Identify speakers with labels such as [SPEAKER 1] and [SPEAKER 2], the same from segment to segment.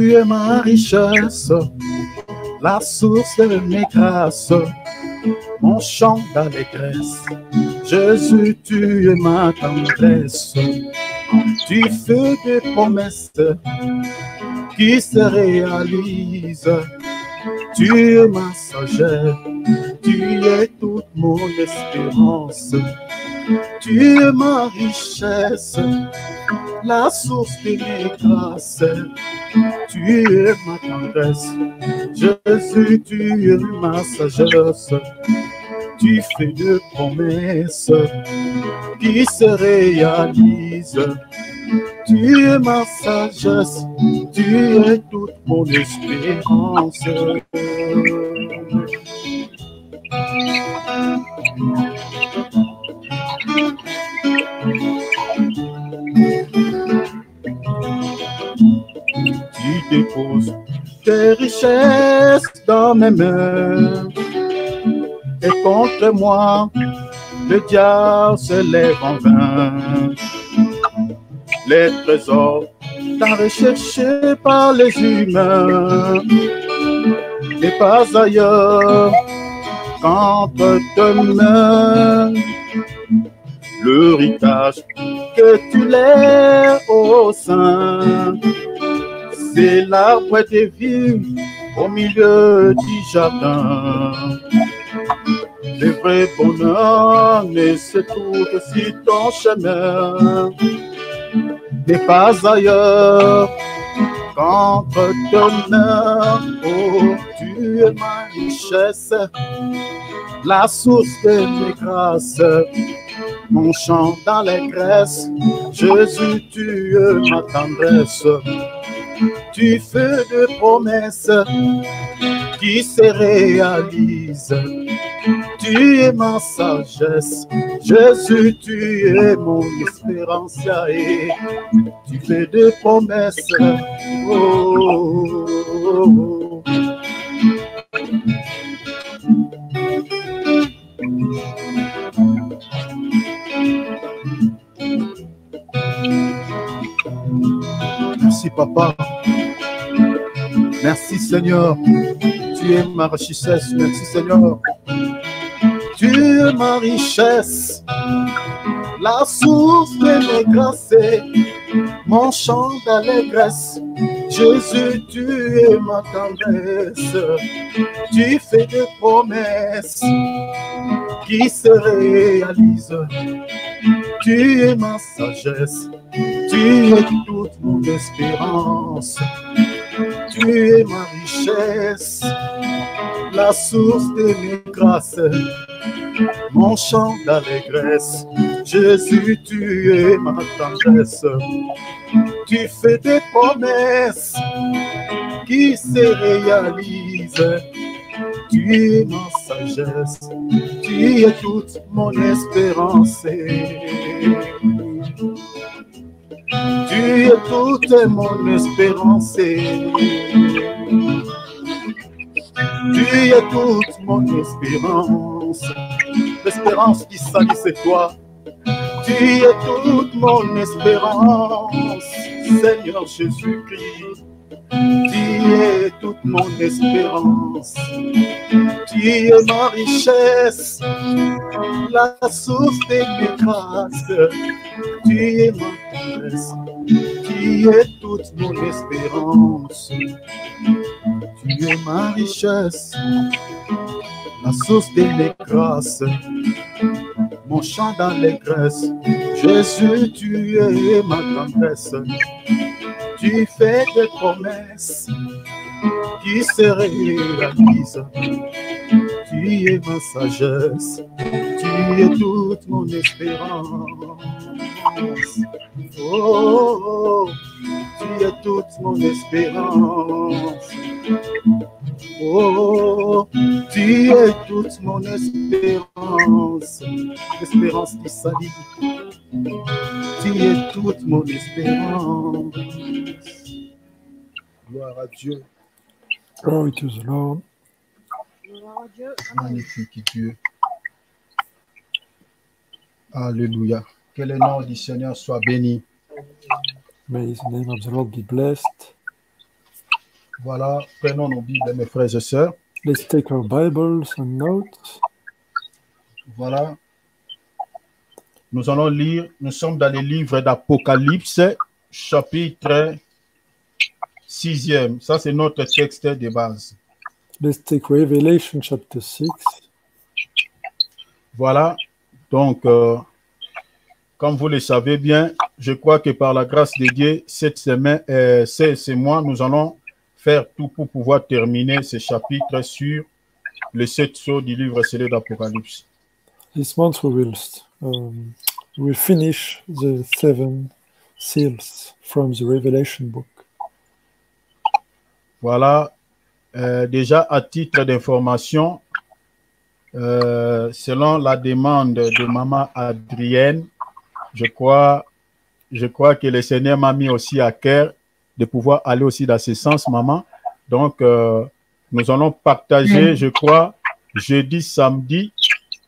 [SPEAKER 1] tu es ma richesse, la source de mes grâces, mon chant d'allégresse. Jésus, tu es ma tendresse, tu fais des promesses qui se réalisent. Tu es ma sagesse, tu es toute mon espérance, tu es ma richesse, la source de mes grâces, tu es ma tendresse. Jésus, tu es ma sagesse, tu fais des promesses qui se réalisent. Tu es ma sagesse, tu es toute mon espérance. Tu déposes tes richesses dans mes mains, et contre moi, le diable se lève en vain. Les trésors tant recherchés par les humains, et pas ailleurs qu'entre tes mains. L'héritage que tu lèves au sein, c'est l'arbre des vies au milieu du jardin. Le vrai bonheur ne se trouve que sur ton chemin, et pas ailleurs qu'entre tes mains. Oh, tu es ma richesse, la source de mes grâces, mon chant d'allégresse. Jésus, tu es ma tendresse, tu fais des promesses qui se réalisent. Tu es ma sagesse, Jésus, tu es mon espérance, et tu fais des promesses. Oh, oh, oh. Merci papa, merci Seigneur, tu es ma richesse, merci Seigneur. Tu es ma richesse, la source de mes grâces, mon chant d'allégresse. Jésus, tu es ma tendresse, tu fais des promesses qui se réalisent. Tu es ma sagesse, tu es toute mon espérance. Tu es ma richesse, la source de mes grâces, mon chant d'allégresse. Jésus, tu es ma tendresse, tu fais des promesses qui se réalisent. Tu es ma sagesse, tu es toute mon espérance. Tu es toute mon espérance. Tu es toute mon espérance. L'espérance qui s'allie, c'est toi. Tu es toute mon espérance, Seigneur Jésus-Christ. Tu es toute mon espérance. Tu es ma richesse, la source de mes grâces. Tu es ma tendresse, tu es toute mon espérance. Tu es ma richesse, la source de mes grâces, mon chant d'allégresse. Jésus, tu es ma tendresse, tu fais des promesses qui se réalisent. Tu es ma sagesse, tu es toute mon espérance. Oh, tu es toute mon espérance. Oh, tu es toute mon espérance, l'espérance qui s'allie. Tu es toute mon espérance. Gloire à Dieu.
[SPEAKER 2] Glory to the Lord.
[SPEAKER 3] Gloire à Dieu.
[SPEAKER 1] Magnifique Dieu. Alléluia. Que le nom du Seigneur soit béni.
[SPEAKER 2] May the name of the Lord be blessed.
[SPEAKER 1] Voilà, prenons nos Bibles, mes frères et sœurs.
[SPEAKER 2] Let's take our Bibles and notes.
[SPEAKER 1] Voilà. Nous allons lire, nous sommes dans les livres d'Apocalypse, chapitre 6e. Ça, c'est notre texte de base.
[SPEAKER 2] Let's take Revelation chapter 6.
[SPEAKER 1] Voilà. Donc, comme vous le savez bien, je crois que par la grâce de Dieu, cette semaine, ce mois, nous allons faire tout pour pouvoir terminer ce chapitre sur les 7 sceaux du livre scellé d'Apocalypse.
[SPEAKER 2] This month we'll finish the 7 seals from the Revelation book.
[SPEAKER 1] Voilà. Déjà, à titre d'information, selon la demande de maman Adrienne, je crois que le Seigneur m'a mis aussi à cœur de pouvoir aller aussi dans ce sens, maman. Donc, nous allons partager, je crois, jeudi, samedi,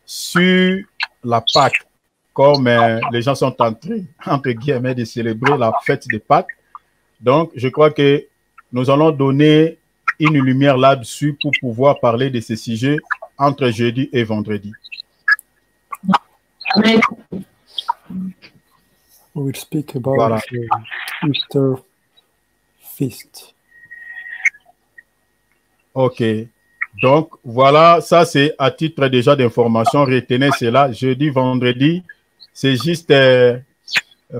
[SPEAKER 1] sur la Pâque, comme les gens sont en train, entre guillemets, de célébrer la fête de Pâques. Donc, je crois que nous allons donner une lumière là-dessus pour pouvoir parler de ce sujet entre jeudi et vendredi.
[SPEAKER 3] Amen.
[SPEAKER 2] We will speak about
[SPEAKER 1] Voilà.
[SPEAKER 2] the Easter feast.
[SPEAKER 1] OK. Donc, voilà, ça c'est à titre déjà d'information. Retenez cela. Jeudi, vendredi, c'est juste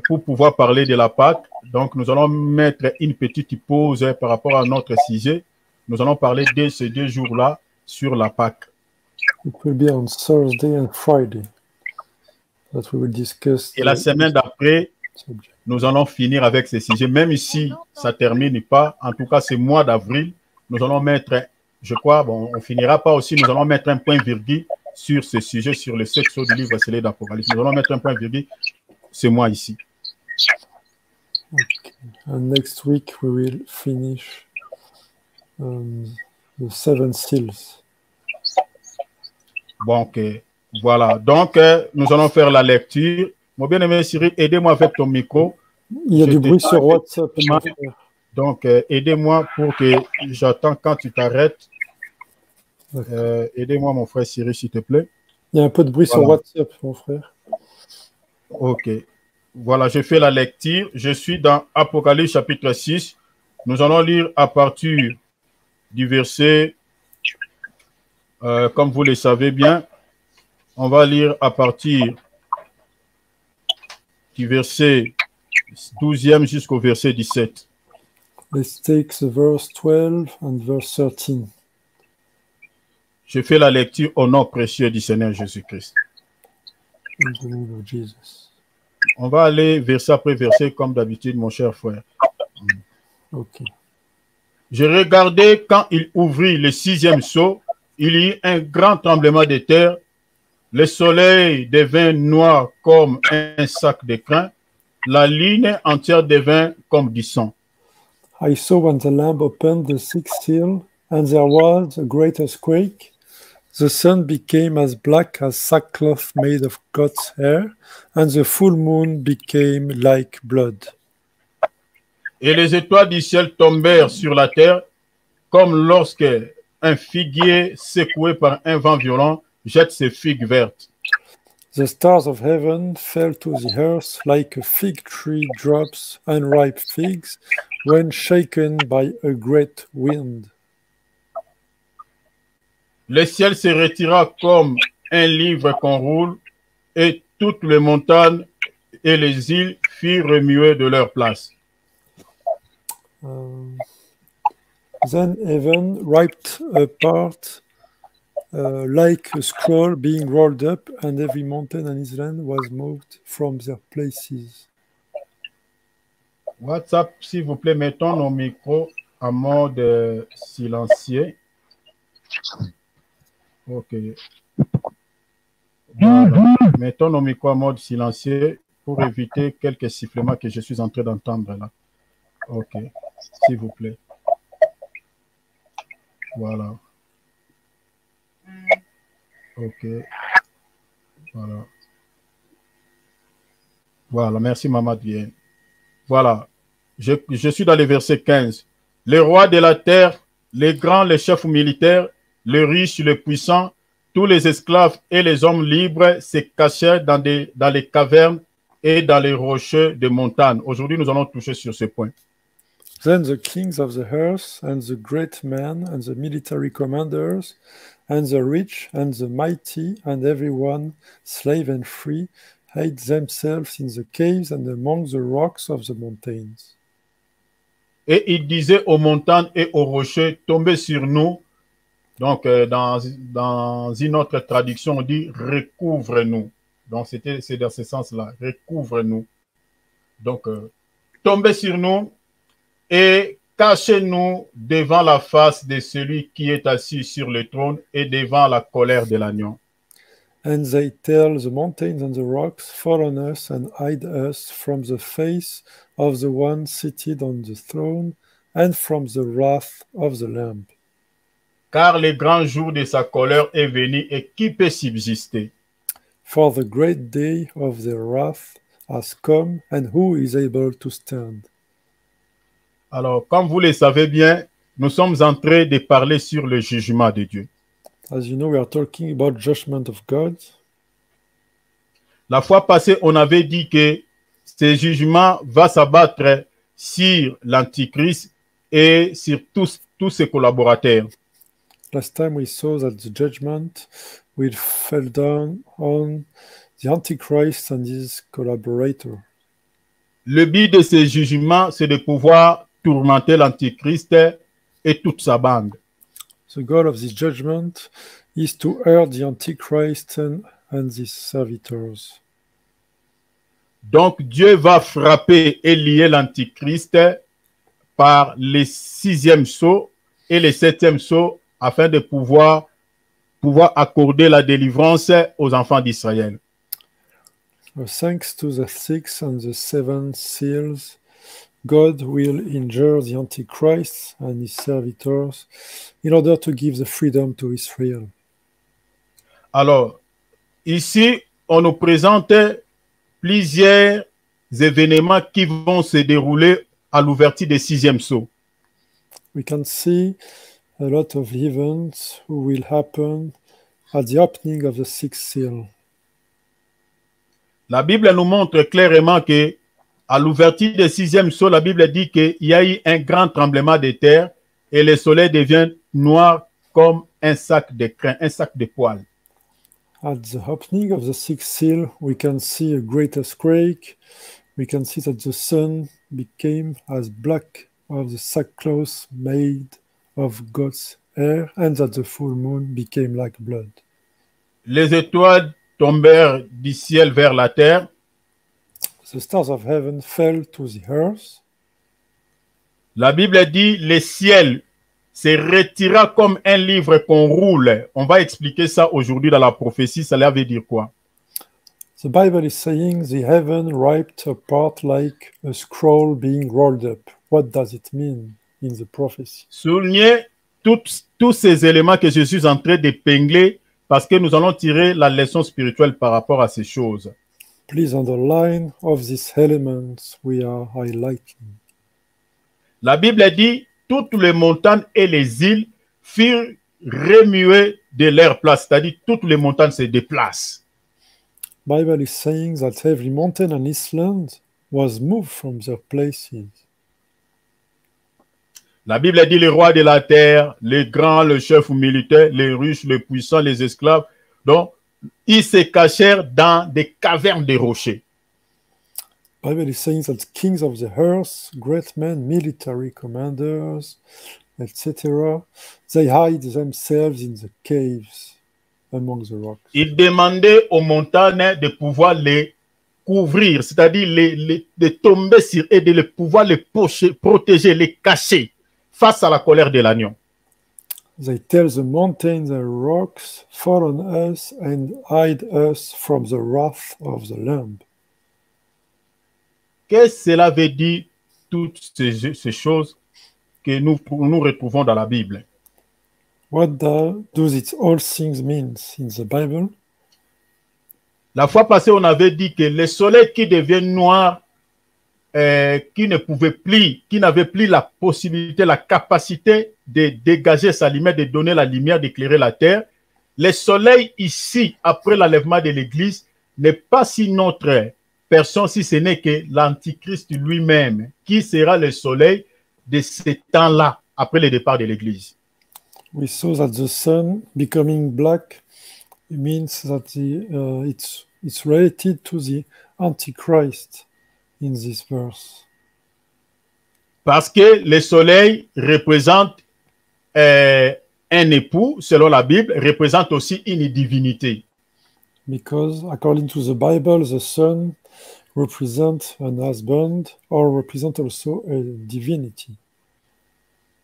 [SPEAKER 1] pour pouvoir parler de la Pâque. Donc, nous allons mettre une petite pause par rapport à notre sujet. Nous allons parler de ces 2 jours-là sur la Pâque.
[SPEAKER 2] It will be on Thursday and Friday that we will discuss
[SPEAKER 1] Et la
[SPEAKER 2] the
[SPEAKER 1] semaine d'après,
[SPEAKER 2] subject.
[SPEAKER 1] nous allons finir avec ces sujets. Même si ça ne termine pas, en tout cas, ce mois d'avril, nous allons mettre, je crois, bon, on ne finira pas aussi, nous allons mettre un point-virgule sur ce sujet, sur le 7 sceaux du livre scellé d'Apocalypse. Nous allons mettre un point-virgule ce mois ici.
[SPEAKER 2] Okay. And next week we will finish the 7 seals.
[SPEAKER 1] Bon, OK. Voilà. Donc, nous allons faire la lecture. Mon bien-aimé Cyril, aidez-moi avec ton micro.
[SPEAKER 2] Il y a
[SPEAKER 1] Je
[SPEAKER 2] du
[SPEAKER 1] t'ai
[SPEAKER 2] bruit
[SPEAKER 1] pas
[SPEAKER 2] sur
[SPEAKER 1] fait
[SPEAKER 2] WhatsApp.
[SPEAKER 1] de mal. Donc, aidez-moi pour que j'attends quand tu t'arrêtes. Aidez-moi, mon frère Cyril, s'il te plaît.
[SPEAKER 2] Il y a un peu de bruit sur
[SPEAKER 1] Voilà.
[SPEAKER 2] WhatsApp, mon frère.
[SPEAKER 1] OK. Voilà, je fais la lecture. Je suis dans Apocalypse chapitre 6. Nous allons lire à partir du verset, comme vous le savez bien, on va lire à partir du verset 12e jusqu'au verset 17.
[SPEAKER 2] Let's take the verse 12 and verse 13.
[SPEAKER 1] Je fais la lecture au nom précieux du Seigneur Jésus-Christ.
[SPEAKER 2] In the name of Jesus.
[SPEAKER 1] On va aller verset après verset comme d'habitude, mon cher frère.
[SPEAKER 2] Okay.
[SPEAKER 1] Je regardais quand il ouvrit le 6e sceau, il y eut un grand tremblement de terre. Le soleil devint noir comme un sac de crin. La lune entière devint comme du sang.
[SPEAKER 2] I saw when the Lamb opened the 6th seal, and there was a great earthquake. The sun became as black as sackcloth made of goat's hair, and the full moon became like blood.
[SPEAKER 1] Et les étoiles du ciel tombèrent sur la terre, comme lorsque un figuier secoué par un vent violent jette ses figues vertes.
[SPEAKER 2] The stars of heaven fell to the earth like a fig tree drops unripe figs when shaken by a great wind.
[SPEAKER 1] Le ciel se retira comme un livre qu'on roule, et toutes les montagnes et les îles furent remuées de leur place.
[SPEAKER 2] Then heaven ripped apart like a scroll being rolled up, and every mountain and island was moved from their places.
[SPEAKER 1] WhatsApp, s'il vous plaît, mettons nos micros en mode silencieux. OK. Voilà. Mettons nos micros en mode silencieux pour éviter quelques sifflements que je suis en train d'entendre là. OK. S'il vous plaît. Voilà. OK. Voilà. Voilà. Merci, Maman Diane. Voilà. Je suis dans le verset 15. les rois de la terre, les grands, les chefs militaires, les riches, les puissants, tous les esclaves et les hommes libres se cachèrent dans les cavernes et dans les rochers de montagne. Aujourd'hui, nous allons toucher sur ce point.
[SPEAKER 2] Then the kings of the earth, and the great men, and the military commanders, and the rich, and the mighty, and everyone, slave and free, hid themselves in the caves and among the rocks of the mountains.
[SPEAKER 1] Et il disait aux montagnes et aux rochers, tombez sur nous. Donc, dans une autre traduction, on dit recouvre-nous. Donc, c'est dans ce sens-là, recouvre-nous. Donc, tombez sur nous et cachez-nous devant la face de celui qui est assis sur le trône et devant la colère de l'agneau.
[SPEAKER 2] And they tell the mountains and the rocks, fall on us and hide us from the face of the one seated on the throne and from the wrath of the Lamb.
[SPEAKER 1] Car le grand jour de sa colère est venu et qui peut subsister?
[SPEAKER 2] For the great day of their wrath has come, and who is able to stand?
[SPEAKER 1] Alors, comme vous le savez bien, nous sommes en train de parler sur le jugement de Dieu.
[SPEAKER 2] As you know, we are talking about judgment of God.
[SPEAKER 1] La fois passée, on avait dit que ce jugement va s'abattre sur l'Antichrist et sur tous ses collaborateurs.
[SPEAKER 2] Last time we saw that the judgment will fall down on the Antichrist and his collaborator.
[SPEAKER 1] Le but de ce jugement, c'est de pouvoir tourmenter l'Antichrist et toute sa bande.
[SPEAKER 2] The goal of this judgment is to hurt the Antichrist and his servitors.
[SPEAKER 1] Donc Dieu va frapper et lier l'Antichrist par le 6e sceau et le 7e sceau afin de pouvoir accorder la délivrance aux enfants d'Israël.
[SPEAKER 2] Thanks to the 6th and the 7th seals, God will injure the Antichrist and his servitors in order to give the freedom to Israel.
[SPEAKER 1] Alors, ici, on nous présente plusieurs événements qui vont se dérouler à l'ouverture des 6e sceaux.
[SPEAKER 2] We can see a lot of events who will happen at the opening of the 6th seal.
[SPEAKER 1] La Bible nous montre clairement que à l'ouverture des 6e sceaux, la Bible dit qu'il y a eu un grand tremblement de terre et le soleil devient noir comme un sac de crin, un sac de poils.
[SPEAKER 2] At the opening of the 6th seal, we can see a great earthquake. We can see that the sun became as black as the sackcloth made of God's hair, and that the full moon became like blood.
[SPEAKER 1] Les étoiles tombèrent du ciel vers la terre.
[SPEAKER 2] The stars of heaven fell to the earth.
[SPEAKER 1] La Bible dit le ciel se retira comme un livre qu'on roule. On va expliquer ça aujourd'hui dans la prophétie. Cela veut dire quoi?
[SPEAKER 2] The Bible is saying the heaven ripped apart like a scroll being rolled up. What does it mean in the prophecy?
[SPEAKER 1] Soulignez tous ces éléments que je suis en train d'épingler parce que nous allons tirer la leçon spirituelle par rapport à ces choses.
[SPEAKER 2] Please underline of these elements we are highlighting.
[SPEAKER 1] La Bible dit toutes les montagnes et les îles furent remuées de leur place, c'est-à-dire toutes les montagnes se déplacent.
[SPEAKER 2] Bible is saying that every mountain and island was moved from their places.
[SPEAKER 1] La Bible dit les rois de la terre, les grands, les chefs militaires, les riches, les puissants, les esclaves. Donc, ils se cachèrent dans des cavernes de rochers.
[SPEAKER 2] Bible is saying that kings of the earth, great men, military commanders, etc., they hide themselves in the caves among the rocks.
[SPEAKER 1] Il demandait aux montagnes de pouvoir les couvrir, c'est-à-dire de tomber sur eux, de pouvoir les protéger, les cacher face à la colère de l'agneau.
[SPEAKER 2] They tell the mountains and rocks, fall on us and hide us from the wrath of the Lamb.
[SPEAKER 1] Qu'est-ce que cela veut dire, toutes ces choses que nous retrouvons dans la Bible?
[SPEAKER 2] What do these all things mean in the Bible?
[SPEAKER 1] La fois passée, on avait dit que le soleil qui devient noir qui ne pouvait plus, qui n'avait plus la possibilité, la capacité de dégager sa lumière, de donner la lumière, d'éclairer la terre. Le soleil ici, après l'enlèvement de l'Église, n'est pas si notre personne, si ce n'est que l'Antichrist lui-même, qui sera le soleil de ce temps-là, après le départ de l'Église.
[SPEAKER 2] We saw that the sun becoming black means that it's related to the Antichrist in this verse.
[SPEAKER 1] Parce que le soleil représente un époux, selon la Bible, représente aussi une divinité.
[SPEAKER 2] Because according to the Bible, the sun represents an husband or represent also a divinity.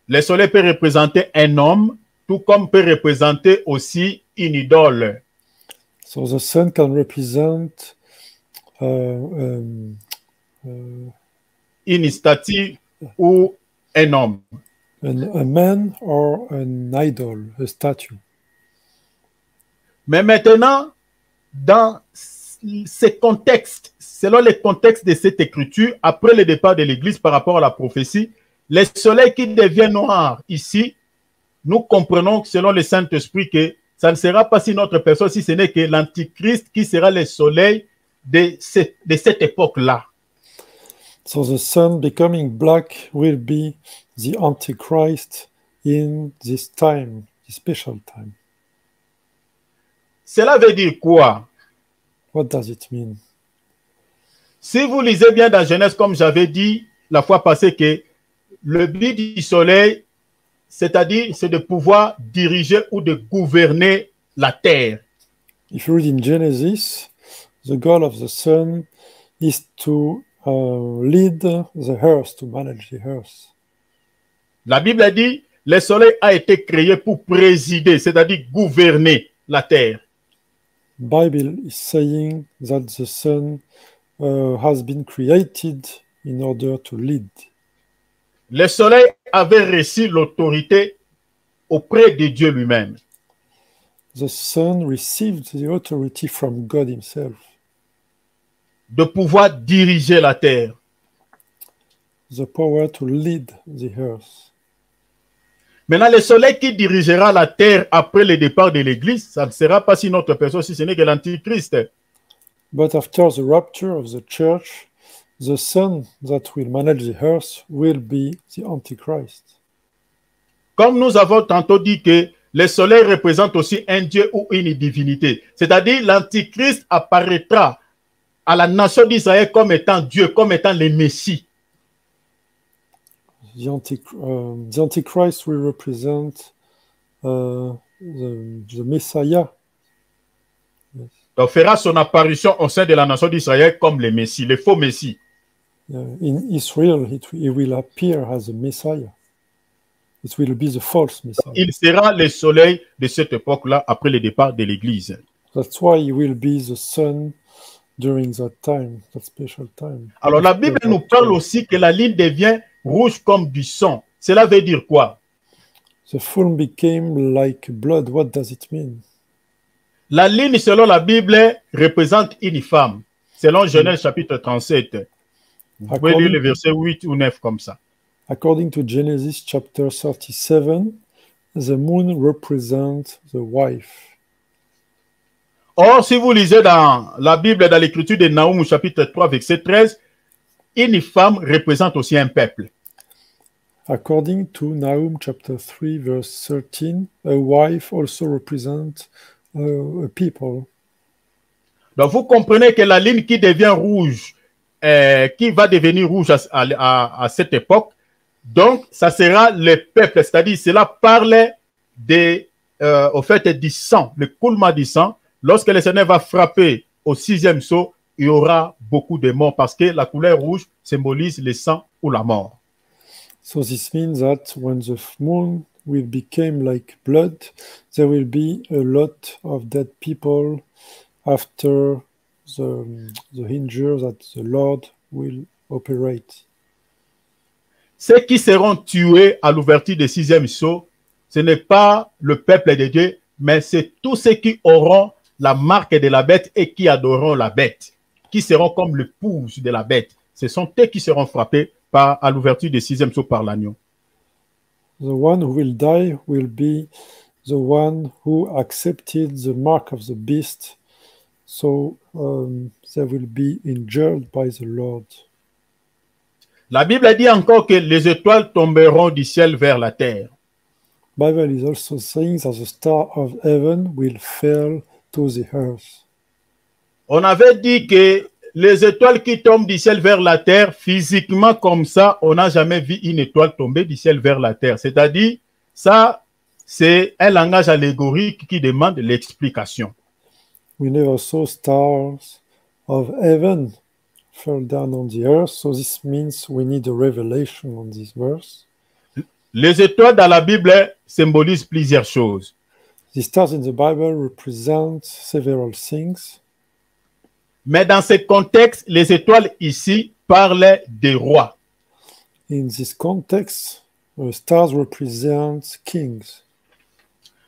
[SPEAKER 1] Le soleil peut représenter un homme, tout comme peut représenter aussi une idole.
[SPEAKER 2] So the sun can represent
[SPEAKER 1] Une statue ou un homme.
[SPEAKER 2] a man or an idol, a statue.
[SPEAKER 1] Mais maintenant, dans ce contexte, selon le contexte de cette écriture, après le départ de l'Église par rapport à la prophétie, le soleil qui devient noir ici, nous comprenons selon le Saint-Esprit que ça ne sera pas si notre personne, si ce n'est que l'Antichrist qui sera le soleil de cette époque-là.
[SPEAKER 2] So the sun becoming black will be the Antichrist in this time, this special time.
[SPEAKER 1] Cela veut dire quoi?
[SPEAKER 2] What does it mean?
[SPEAKER 1] Si vous lisez bien dans Genèse, comme j'avais dit la fois passée, que le but du soleil, c'est-à-dire, c'est de pouvoir diriger ou de gouverner la terre.
[SPEAKER 2] If you read in Genesis, the goal of the sun is to lead the earth, to manage the earth.
[SPEAKER 1] La Bible dit, le soleil a été créé pour présider, c'est-à-dire gouverner la terre.
[SPEAKER 2] Bible is saying that the sun has been created in order to lead.
[SPEAKER 1] Le soleil avait reçu l'autorité auprès de Dieu lui-même.
[SPEAKER 2] The sun received the authority from God himself.
[SPEAKER 1] De pouvoir diriger la terre.
[SPEAKER 2] The power to lead the earth.
[SPEAKER 1] Maintenant, le soleil qui dirigera la terre après le départ de l'Église, ça ne sera pas si notre personne, si ce n'est que l'Antichrist.
[SPEAKER 2] But after the rapture of the church, the sun that will manage the earth will be the Antichrist.
[SPEAKER 1] Comme nous avons tantôt dit que le soleil représente aussi un Dieu ou une divinité, c'est-à-dire l'Antichrist apparaîtra à la nation d'Israël comme étant Dieu, comme étant le Messie.
[SPEAKER 2] The Antichrist will represent the Messiah. Yes.
[SPEAKER 1] Donc fera son apparition au sein de la nation d'Israël comme le Messie, le faux Messie.
[SPEAKER 2] In Israel, he will appear as a Messiah. It will be the false Messiah.
[SPEAKER 1] Il sera le soleil de cette époque-là après le départ de l'Église.
[SPEAKER 2] That's why he will be the sun during that time, that special time.
[SPEAKER 1] Alors la Bible nous parle aussi que la ligne devient rouge comme du sang. Cela veut dire quoi?
[SPEAKER 2] The full became like blood. What does it mean?
[SPEAKER 1] La ligne, selon la Bible, représente une femme. Selon Genèse chapitre 37. Vous pouvez lire le verset 8 ou 9 comme ça.
[SPEAKER 2] According to Genesis chapter 37, the moon represents the wife.
[SPEAKER 1] Or, si vous lisez dans la Bible, dans l'écriture de Naoum chapitre 3, verset 13, une femme représente aussi un peuple.
[SPEAKER 2] According to Nahum chapter 3, verse 13, a wife also represents a people.
[SPEAKER 1] Donc, vous comprenez que la ligne qui devient rouge, qui va devenir rouge à cette époque, donc, ça sera le peuple, c'est-à-dire, cela parle au fait du sang, le coulement du sang. Lorsque le Seigneur va frapper au 6e sceau, il y aura beaucoup de morts parce que la couleur rouge symbolise le sang ou la mort.
[SPEAKER 2] So this means that when the moon will become like blood, there will be a lot of dead people after the injury that the Lord will operate.
[SPEAKER 1] Ceux qui seront tués à l'ouverture du 6e sceau, ce n'est pas le peuple de Dieu, mais c'est tous ceux qui auront la marque de la bête et qui adoreront la bête, qui seront comme l'épouse de la bête. ce sont eux qui seront frappés à l'ouverture du sixième sceau par l'agneau.
[SPEAKER 2] The one who will die will be the one who accepted the mark of the beast, so they will be injured by the Lord.
[SPEAKER 1] La Bible dit encore que les étoiles tomberont du ciel vers la terre.
[SPEAKER 2] Bible is also saying that the star of heaven will fall to the earth.
[SPEAKER 1] On avait dit que les étoiles qui tombent du ciel vers la terre, physiquement comme ça, on n'a jamais vu une étoile tomber du ciel vers la terre. C'est-à-dire, ça, c'est un langage allégorique qui demande l'explication.
[SPEAKER 2] We never saw stars of heaven fall down on the earth, so this means we need a revelation on this verse.
[SPEAKER 1] Les étoiles dans la Bible symbolisent plusieurs choses.
[SPEAKER 2] The stars in the Bible represent several things.
[SPEAKER 1] Mais dans ce contexte, les étoiles ici parlent des rois.
[SPEAKER 2] In this context, stars represent kings.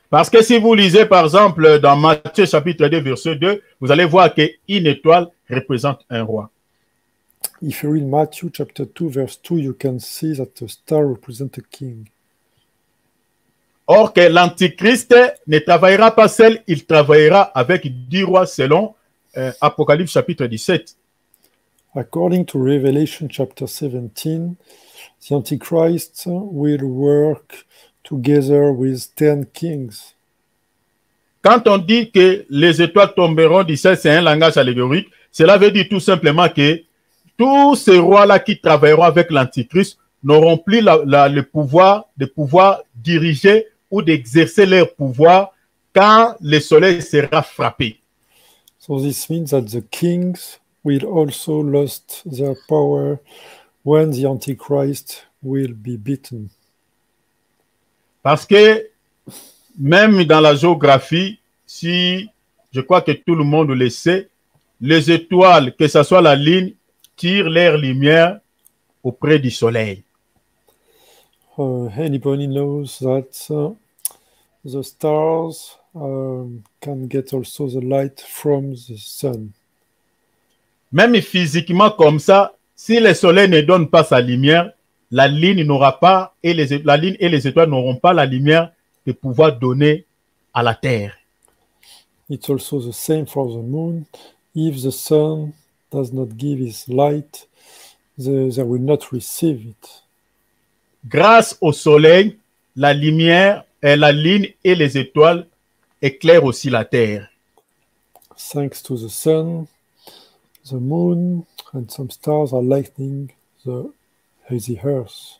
[SPEAKER 1] Parce que si vous lisez par exemple dans Matthieu chapitre 2 verset 2, vous allez voir qu'une étoile représente un roi.
[SPEAKER 2] If you read Matthew chapter 2 verse 2, you can see that the star represents a king.
[SPEAKER 1] Or que l'Antichrist ne travaillera pas seul, il travaillera avec 10 rois selon Apocalypse chapitre 17.
[SPEAKER 2] According to Revelation chapter 17, the Antichrist will work together with 10 kings.
[SPEAKER 1] Quand on dit que les étoiles tomberont du ciel, c'est un langage allégorique, cela veut dire tout simplement que tous ces rois-là qui travailleront avec l'Antichrist n'auront plus le pouvoir de pouvoir diriger ou d'exercer leur pouvoir quand le soleil sera frappé.
[SPEAKER 2] So this means that the kings will also lose their power when the Antichrist will be beaten.
[SPEAKER 1] Parce que même dans la géographie, si je crois que tout le monde le sait, les étoiles, que ce soit la ligne, tirent leur lumière auprès du soleil.
[SPEAKER 2] Anybody knows that the stars can get also the light from the sun.
[SPEAKER 1] Même physiquement comme ça, si le soleil ne donne pas sa lumière, la ligne n'aura pas, la ligne et les étoiles n'auront pas la lumière de pouvoir donner à la terre.
[SPEAKER 2] It's also the same for the moon. If the sun does not give his light, they will not receive it.
[SPEAKER 1] Grâce au soleil, la lumière, la ligne et les étoiles éclairent aussi la terre.
[SPEAKER 2] Thanks to the sun, the moon and some stars are lighting the earth.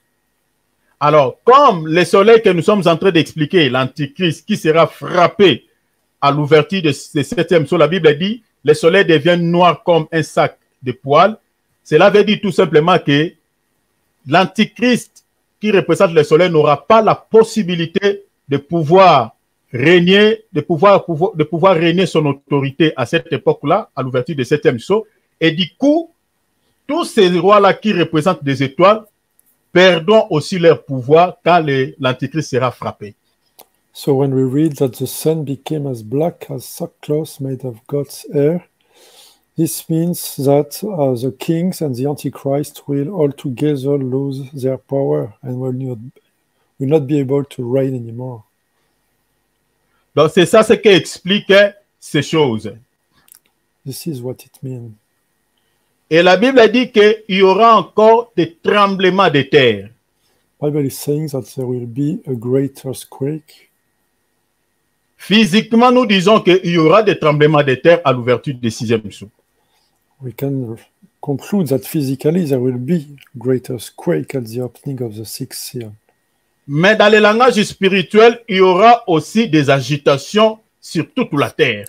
[SPEAKER 1] Alors, comme le soleil que nous sommes en train d'expliquer, l'Antichrist qui sera frappé à l'ouverture de ce septième sceau, la Bible dit, le soleil devient noir comme un sac de poils. Cela veut dire tout simplement que l'Antichrist qui représente le soleil n'aura pas la possibilité de pouvoir régner, de pouvoir régner son autorité à cette époque-là, à l'ouverture du septième sceau. Et du coup, tous ces rois-là qui représentent des étoiles perdront aussi leur pouvoir quand l'Antichrist sera frappé.
[SPEAKER 2] So when we read that the sun became as black as sackcloth made of God's hair, this means that the kings and the Antichrist will altogether lose their power and will not be able to reign anymore.
[SPEAKER 1] Donc c'est ça ce qui explique ces choses.
[SPEAKER 2] This is what it means.
[SPEAKER 1] Et la Bible dit qu'il y aura encore des tremblements de terre.
[SPEAKER 2] The Bible is saying that there will be a great earthquake.
[SPEAKER 1] Physiquement, nous disons qu'il y aura des tremblements de terre à l'ouverture du sixième sceau.
[SPEAKER 2] We can conclude that physically there will be a great earthquake at the opening of the sixth seal.
[SPEAKER 1] Mais dans le langage spirituel, il y aura aussi des agitations sur toute la terre.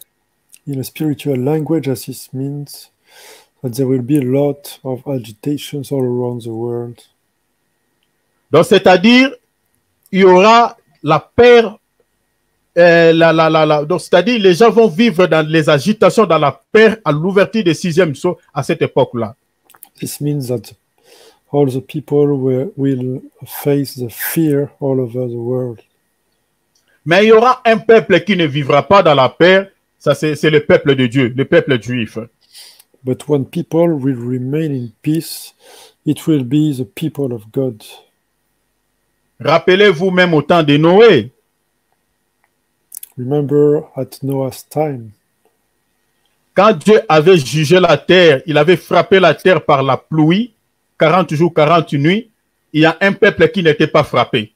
[SPEAKER 2] In a spiritual language, this means that there will be a lot of agitations all around the world.
[SPEAKER 1] Donc, c'est-à-dire, il y aura la peur, donc c'est-à-dire, les gens vont vivre dans les agitations, dans la peur à l'ouverture du sixième sceau à cette époque-là.
[SPEAKER 2] This means that all the people will face the fear all over the world.
[SPEAKER 1] Mais il y aura un peuple qui ne vivra pas dans la peur, ça c'est le peuple de Dieu, le peuple juif.
[SPEAKER 2] But when people will remain in peace, it will be the people of God.
[SPEAKER 1] Rappelez-vous même au temps de Noé.
[SPEAKER 2] Remember at Noah's time,
[SPEAKER 1] Quand Dieu avait jugé la terre, il avait frappé la terre par la pluie, 40 jours, 40 nuits. Il y a un peuple qui n'était pas frappé.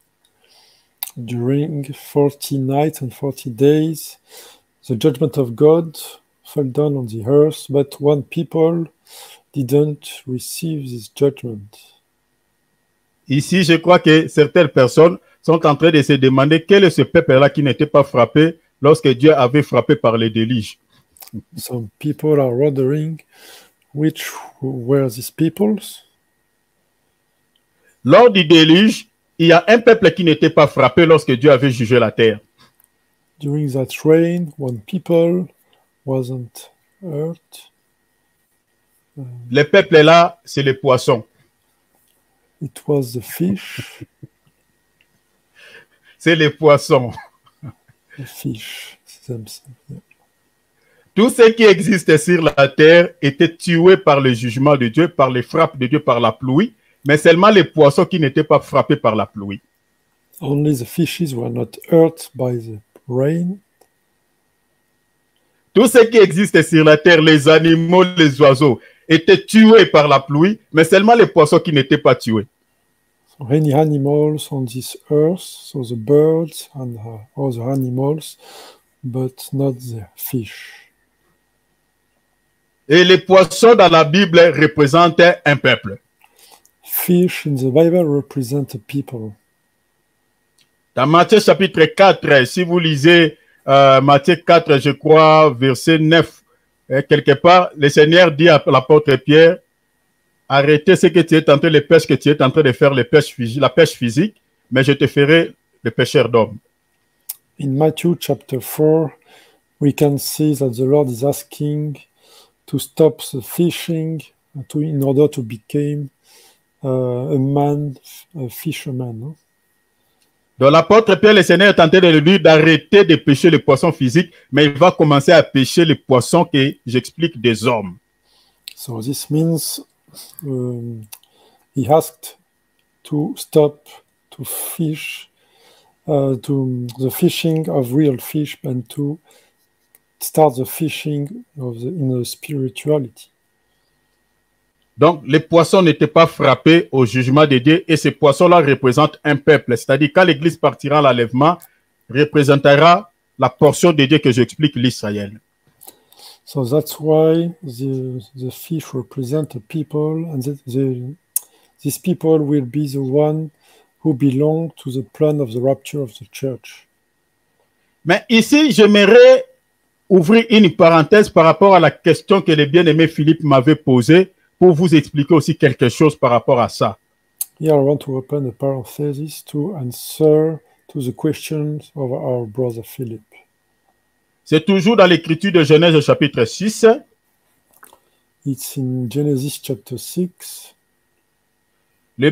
[SPEAKER 2] during 40 nights and 40 days, the judgment of God fell down on the earth, but one people didn't receive this judgment.
[SPEAKER 1] Ici, je crois que certaines personnes sont en train de se demander quel est ce peuple-là qui n'était pas frappé lorsque Dieu avait frappé par les déluges.
[SPEAKER 2] Some people are wondering which were these peoples.
[SPEAKER 1] Lors du déluge, il y a un peuple qui n'était pas frappé lorsque Dieu avait jugé la terre.
[SPEAKER 2] During that rain, one people wasn't hurt.
[SPEAKER 1] Le peuple-là, c'est les poissons.
[SPEAKER 2] It was the fish.
[SPEAKER 1] C'est les poissons.
[SPEAKER 2] The fish themselves. Yeah.
[SPEAKER 1] Tout ce qui existe sur la terre était tué par le jugement de Dieu, par les frappes de Dieu, par la pluie, mais seulement les poissons qui n'étaient pas frappés par la pluie.
[SPEAKER 2] Only the fishes were not hurt by the rain.
[SPEAKER 1] Tout ce qui existe sur la terre, les animaux, les oiseaux, étaient tués par la pluie, mais seulement les poissons qui n'étaient pas tués.
[SPEAKER 2] So any animals on this earth, so the birds and other animals, but not the fish.
[SPEAKER 1] Et les poissons dans la Bible représentaient un peuple.
[SPEAKER 2] Fish in the Bible represent a people.
[SPEAKER 1] Dans Matthieu chapitre 4, si vous lisez Matthieu 4, je crois, verset 9, quelque part, le Seigneur dit à l'apôtre Pierre, arrêtez ce que tu es en train de pêche que tu es en train de faire, la pêche physique, mais je te ferai le pêcheur d'hommes.
[SPEAKER 2] In Matthew chapter 4, we can see that the Lord is asking to stop the fishing in order to become a fisherman. No?
[SPEAKER 1] Donc l'apôtre Pierre, le Seigneur est en train de lui dire d'arrêter de pêcher les poissons physiques, mais il va commencer à pêcher les poissons que j'explique des hommes.
[SPEAKER 2] So this means he asked to stop to fish, to the fishing of real fish, and to start the fishing in the spirituality.
[SPEAKER 1] Donc, les poissons n'étaient pas frappés au jugement de Dieu et ces poissons-là représentent un peuple. C'est-à-dire, quand l'Église partira à l'enlèvement, représentera la portion de Dieu que j'explique, l'Israël.
[SPEAKER 2] So that's why the fish represent the people, and these people will be the one who belong to the plan of the rapture of the church.
[SPEAKER 1] Mais ici, j'aimerais ouvrir une parenthèse par rapport à la question que le bien-aimé Philippe m'avait posée pour vous expliquer aussi quelque chose par rapport à ça.
[SPEAKER 2] Here I want to open a parenthesis to answer to the questions of our brother Philip.
[SPEAKER 1] C'est toujours dans l'écriture de Genèse chapitre 6.
[SPEAKER 2] It's in Genesis chapter 6.
[SPEAKER 1] Le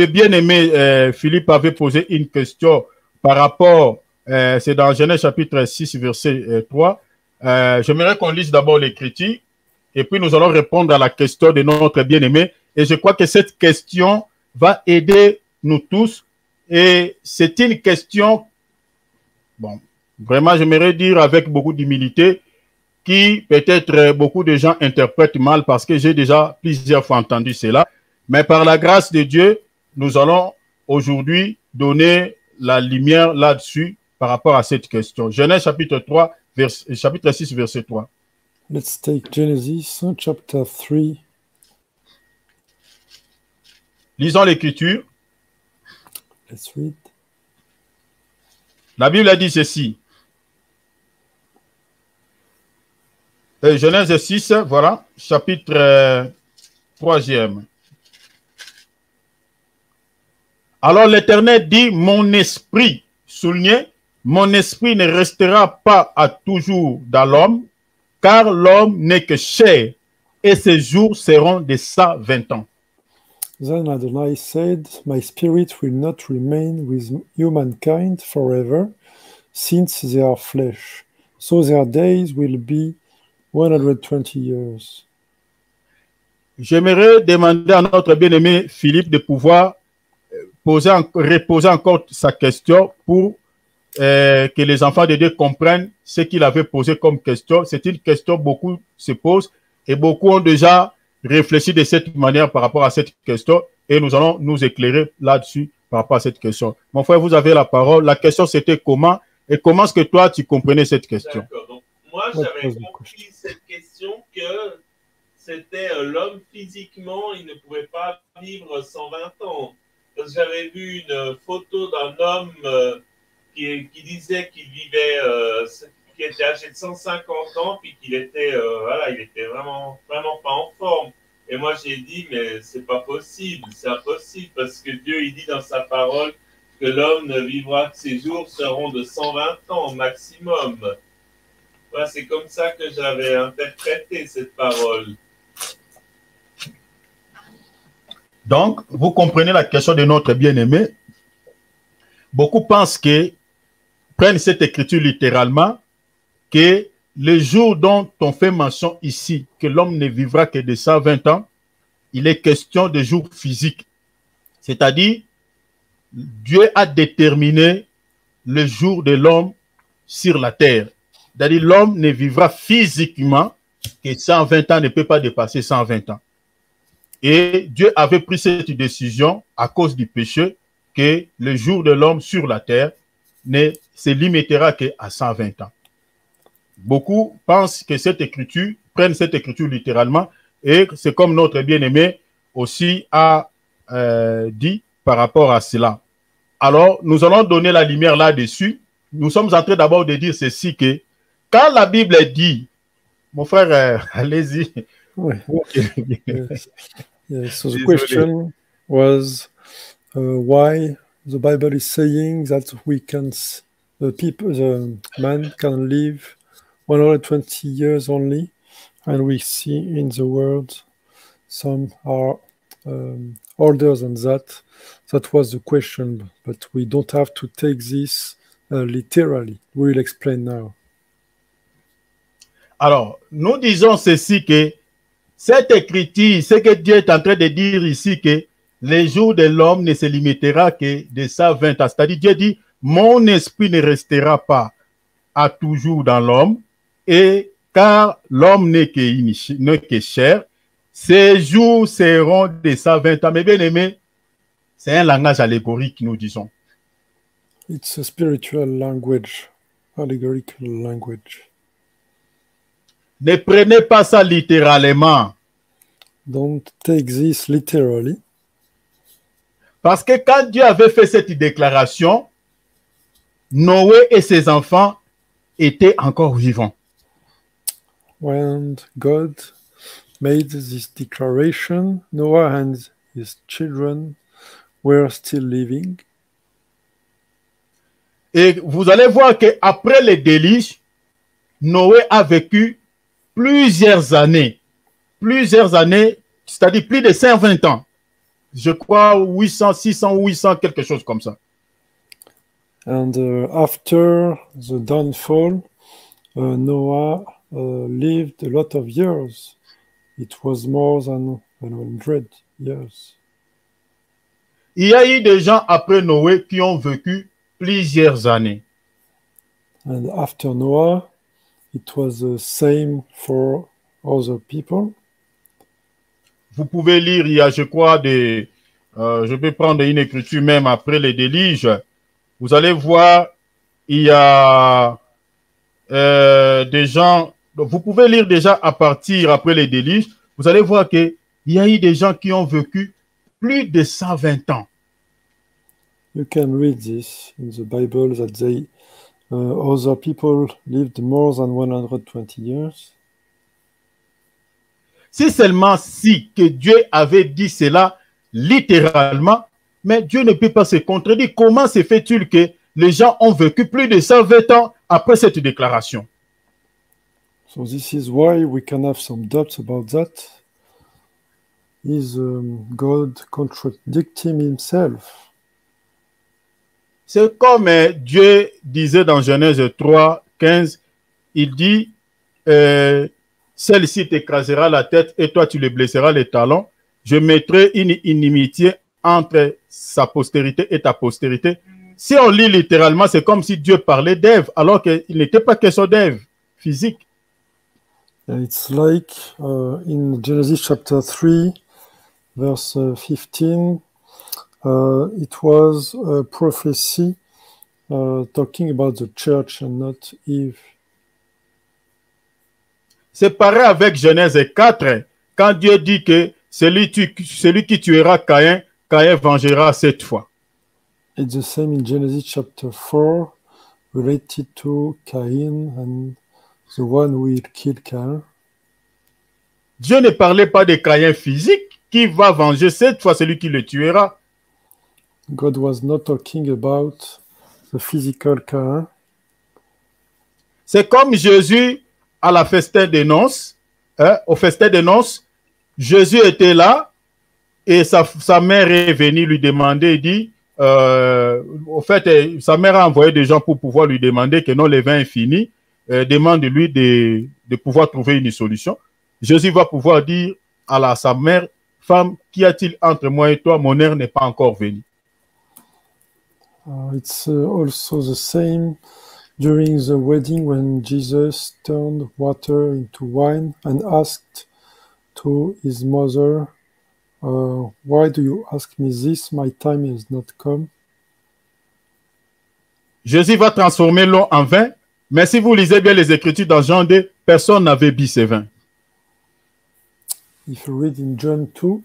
[SPEAKER 1] bien-aimé Philippe avait posé une question par rapport, c'est dans Genèse chapitre 6, verset 3. J'aimerais qu'on lise d'abord l'écriture et puis nous allons répondre à la question de notre bien-aimé. Et je crois que cette question va aider nous tous. Et c'est une question, bon, vraiment, j'aimerais dire avec beaucoup d'humilité, qui peut-être beaucoup de gens interprètent mal parce que j'ai déjà plusieurs fois entendu cela. Mais par la grâce de Dieu, nous allons aujourd'hui donner la lumière là-dessus par rapport à cette question. Genèse chapitre 6, verset 3.
[SPEAKER 2] Let's take Genesis chapter 3.
[SPEAKER 1] Lisons l'écriture.
[SPEAKER 2] Let's read.
[SPEAKER 1] La Bible a dit ceci. Genèse 6, voilà, chapitre 3e. Alors l'Éternel dit, mon esprit, souligné, mon esprit ne restera pas à toujours dans l'homme, car l'homme n'est que chair, et ses jours seront de 120 ans.
[SPEAKER 2] Then Adonai said, my spirit will not remain with humankind forever, since they are flesh. So their days will be 120 years.
[SPEAKER 1] j'aimerais demander à notre bien-aimé Philippe de pouvoir reposer encore sa question pour que les enfants de Dieu comprennent ce qu'il avait posé comme question. C'est une question beaucoup se posent et beaucoup ont déjà réfléchi de cette manière par rapport à cette question et nous allons nous éclairer là-dessus par rapport à cette question. Mon frère, vous avez la parole. La question c'était comment et comment est-ce que toi tu comprenais cette question?
[SPEAKER 4] D'accord. Donc, moi, j'avais compris cette question que c'était l'homme physiquement, il ne pouvait pas vivre 120 ans. Parce que j'avais vu une photo d'un homme qui disait qu'il vivait, qui était âgé de 150 ans, puis qu'il était, voilà, il était vraiment pas en forme. Et moi, j'ai dit, mais c'est pas possible, c'est impossible, parce que Dieu, il dit dans sa parole que l'homme ne vivra que ses jours seront de 120 ans au maximum. Voilà, c'est comme ça que j'avais interprété cette parole.
[SPEAKER 1] Donc, vous comprenez la question de notre bien-aimé. Beaucoup pensent que, prennent cette écriture littéralement, que le jour dont on fait mention ici, que l'homme ne vivra que de 120 ans, il est question de jour physique. C'est-à-dire, Dieu a déterminé le jour de l'homme sur la terre. C'est-à-dire, l'homme ne vivra physiquement que 120 ans, ne peut pas dépasser 120 ans. Et Dieu avait pris cette décision à cause du péché que le jour de l'homme sur la terre ne se limitera qu'à 120 ans. Beaucoup pensent que cette écriture, prennent cette écriture littéralement, et c'est comme notre bien-aimé aussi a dit par rapport à cela. Alors, nous allons donner la lumière là-dessus. Nous sommes en train d'abord de dire ceci que quand la Bible dit, mon frère, allez-y.
[SPEAKER 2] Ouais. Yes. Yes. So the question was why the Bible is saying that the man can live 120 years only, and we see in the world some are older than that. That was the question, but we don't have to take this literally. We will explain now.
[SPEAKER 1] Alors, nous disons ceci que cette écriture, ce que Dieu est en train de dire ici, que les jours de l'homme ne se limitera que de 120 ans. C'est-à-dire, Dieu dit, mon esprit ne restera pas à toujours dans l'homme, et car l'homme n'est que chair, ses jours seront de 120 ans. Mais bien aimé, c'est un langage allégorique, nous disons.
[SPEAKER 2] It's a spiritual language, allegorical language.
[SPEAKER 1] Ne prenez pas ça littéralement.
[SPEAKER 2] Don't take this literally.
[SPEAKER 1] Parce que quand Dieu avait fait cette déclaration, Noé et ses enfants étaient encore vivants.
[SPEAKER 2] When God made this declaration, Noah and his children were still living.
[SPEAKER 1] Et vous allez voir qu'après le déluge, Noé a vécu plusieurs années, c'est-à-dire plus de 120 ans. Je crois 800, 600, 800, quelque chose comme ça.
[SPEAKER 2] And after the downfall, Noah lived a lot of years. It was more than 100 years.
[SPEAKER 1] Il y a eu des gens après Noé qui ont vécu plusieurs années.
[SPEAKER 2] And after Noah, it was the same for other people.
[SPEAKER 1] Vous pouvez lire, il y a, je crois, je peux prendre une écriture même après les déluges. Vous allez voir, il y a des gens, vous pouvez lire déjà à partir après les déluges, vous allez voir qu'il y a eu des gens qui ont vécu plus de 120 ans.
[SPEAKER 2] You can read this in the Bible that other people lived more than 120 years.
[SPEAKER 1] Si seulement si que Dieu avait dit cela littéralement, mais Dieu ne peut pas se contredire. Comment se fait-il que les gens ont vécu plus de 120 ans après cette déclaration?
[SPEAKER 2] So this is why we can have some doubts about that. Is God contradicting himself?
[SPEAKER 1] C'est comme Dieu disait dans Genèse 3, 15, il dit celle-ci t'écrasera la tête et toi tu le blesseras les talons. Je mettrai une inimitié entre sa postérité et ta postérité. Si on lit littéralement, c'est comme si Dieu parlait d'Ève, alors qu'il n'était pas question d'Ève physique.
[SPEAKER 2] It's like in Genesis chapter 3, verse 15, it was a prophecy talking about the church and not Eve.
[SPEAKER 1] C'est pareil avec Genèse 4, quand Dieu dit que celui qui tuera Caïn, Caïn vengera 7 fois.
[SPEAKER 2] It's the same in Genesis chapter 4, related to Cain and the one who will kill Cain.
[SPEAKER 1] Dieu ne parlait pas de Caïn physique qui va venger 7 fois celui qui le tuera.
[SPEAKER 2] God was not talking about the physical Cain.
[SPEAKER 1] C'est comme Jésus à la festin des noces. Au festin des noces, Jésus était là et sa mère est venue lui demander, il dit, au fait, sa mère a envoyé des gens pour pouvoir lui demander que non, le vin est fini, demande-lui de pouvoir trouver une solution. Jésus va pouvoir dire à sa mère, femme, qu'y a-t-il entre moi et toi? Mon heure n'est pas encore venue.
[SPEAKER 2] It's also the same during the wedding when Jesus turned water into wine and asked to his mother, why do you ask me this? My time has not come.
[SPEAKER 1] Jésus va transformer l'eau en vin, mais si vous lisez bien les Écritures dans Jean 2, personne n'avait bu ce vin.
[SPEAKER 2] If you read in John 2,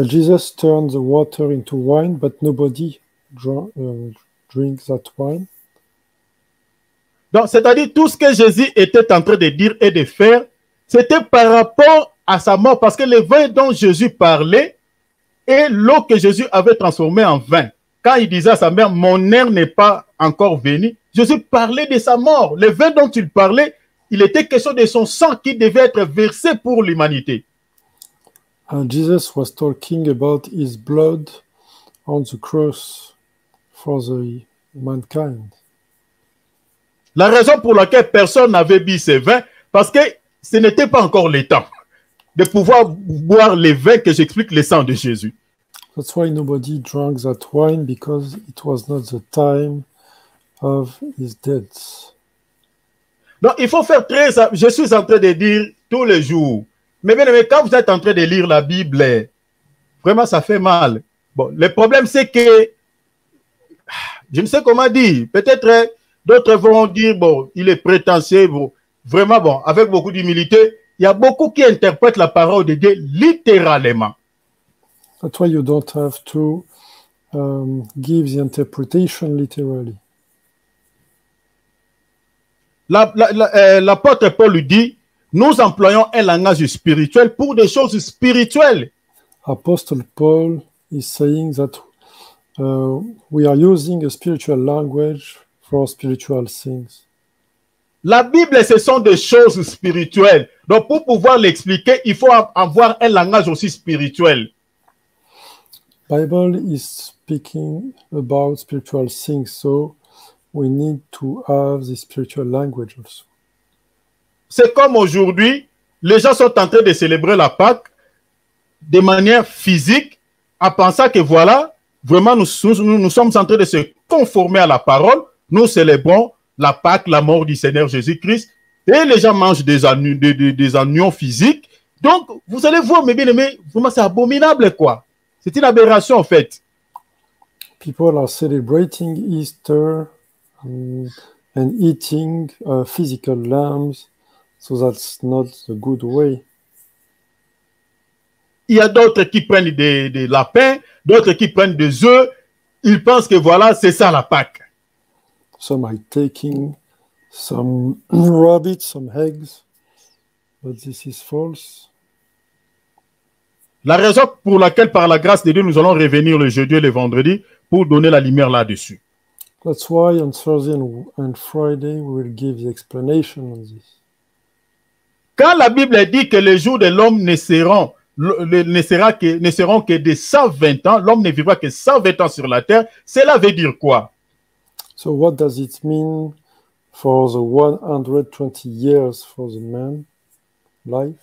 [SPEAKER 2] Jesus turned the water into wine, but nobody drinks that wine.
[SPEAKER 1] Donc, c'est-à-dire tout ce que Jésus était en train de dire et de faire, c'était par rapport à sa mort, parce que le vin dont Jésus parlait est l'eau que Jésus avait transformée en vin. Quand il disait à sa mère, mon heure n'est pas encore venue, Jésus parlait de sa mort. Le vin dont il parlait, il était question de son sang qui devait être versé pour l'humanité.
[SPEAKER 2] And Jesus was talking about his blood on the cross for the mankind.
[SPEAKER 1] La raison pour laquelle personne n'avait bu ce vin, parce que ce n'était pas encore le temps de pouvoir boire le vin que j'explique le sang de Jésus.
[SPEAKER 2] That's why nobody drank that wine, because it was not the time of his death.
[SPEAKER 1] Donc, il faut faire très... Je suis en train de dire tous les jours. Mais bien aimé, quand vous êtes en train de lire la Bible, vraiment, ça fait mal. Bon, le problème, c'est que... Je ne sais comment dire. Peut-être d'autres vont dire, bon, il est prétentieux. Bon, vraiment, bon, avec beaucoup d'humilité, il y a beaucoup qui interprètent la parole de Dieu littéralement.
[SPEAKER 2] That's why you don't have to give the interpretation literally.
[SPEAKER 1] L'apôtre Paul lui dit, nous employons un langage spirituel pour des choses spirituelles.
[SPEAKER 2] Apostle Paul is saying that we are using a spiritual language for spiritual things.
[SPEAKER 1] La Bible, ce sont des choses spirituelles. Donc, pour pouvoir l'expliquer, il faut avoir un langage aussi spirituel.
[SPEAKER 2] Bible is speaking about spiritual things, so we need to have the spiritual language also.
[SPEAKER 1] C'est comme aujourd'hui, les gens sont en train de célébrer la Pâque de manière physique, en pensant que voilà, vraiment nous sommes en train de se conformer à la parole. Nous célébrons la Pâque, la mort du Seigneur Jésus-Christ, et les gens mangent des oignons physiques. Donc, vous allez voir, mes bien-aimés, vraiment c'est abominable, quoi. C'est une aberration, en fait.
[SPEAKER 2] People are celebrating Easter and eating physical lambs, so that's not the good way.
[SPEAKER 1] Il y a d'autres qui prennent des lapins, d'autres qui prennent des œufs. Ils pensent que voilà, c'est ça la Pâque.
[SPEAKER 2] Some are taking some rabbits, some eggs, but this is false.
[SPEAKER 1] La raison pour laquelle, par la grâce de Dieu, nous allons revenir le jeudi et le vendredi pour donner la lumière là-dessus.
[SPEAKER 2] That's why on Thursday and Friday we will give the explanation on this.
[SPEAKER 1] Quand la Bible dit que les jours de l'homme ne seront que de 120 ans, l'homme ne vivra que 120 ans sur la terre, cela veut dire quoi?
[SPEAKER 2] So what does it mean for the 120 years for the man life.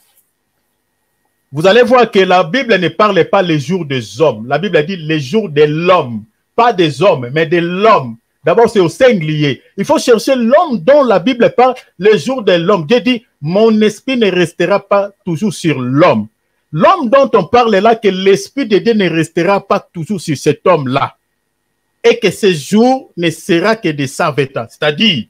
[SPEAKER 1] Vous allez voir que la Bible ne parle pas les jours des hommes. La Bible dit les jours de l'homme. Pas des hommes, mais de l'homme. D'abord, c'est au singulier. Il faut chercher l'homme dont la Bible parle, les jours de l'homme. Dieu dit, mon esprit ne restera pas toujours sur l'homme. L'homme dont on parle là, que l'esprit de Dieu ne restera pas toujours sur cet homme-là. Et que ce jour ne sera que de 120 ans. C'est-à-dire,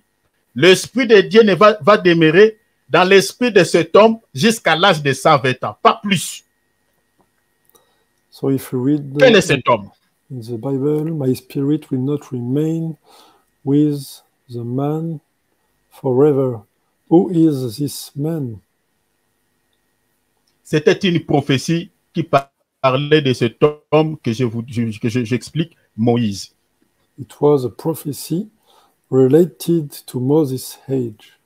[SPEAKER 1] l'esprit de Dieu va demeurer dans l'esprit de cet homme jusqu'à l'âge de 120 ans, pas plus.
[SPEAKER 2] So if you read
[SPEAKER 1] Quel est cet homme?
[SPEAKER 2] in the Bible, my spirit will not remain with the man forever. Who is this man?
[SPEAKER 1] C'était une prophétie qui parlait de cet homme que j'explique, Moïse.
[SPEAKER 2] It was a prophecy related to Moses' age.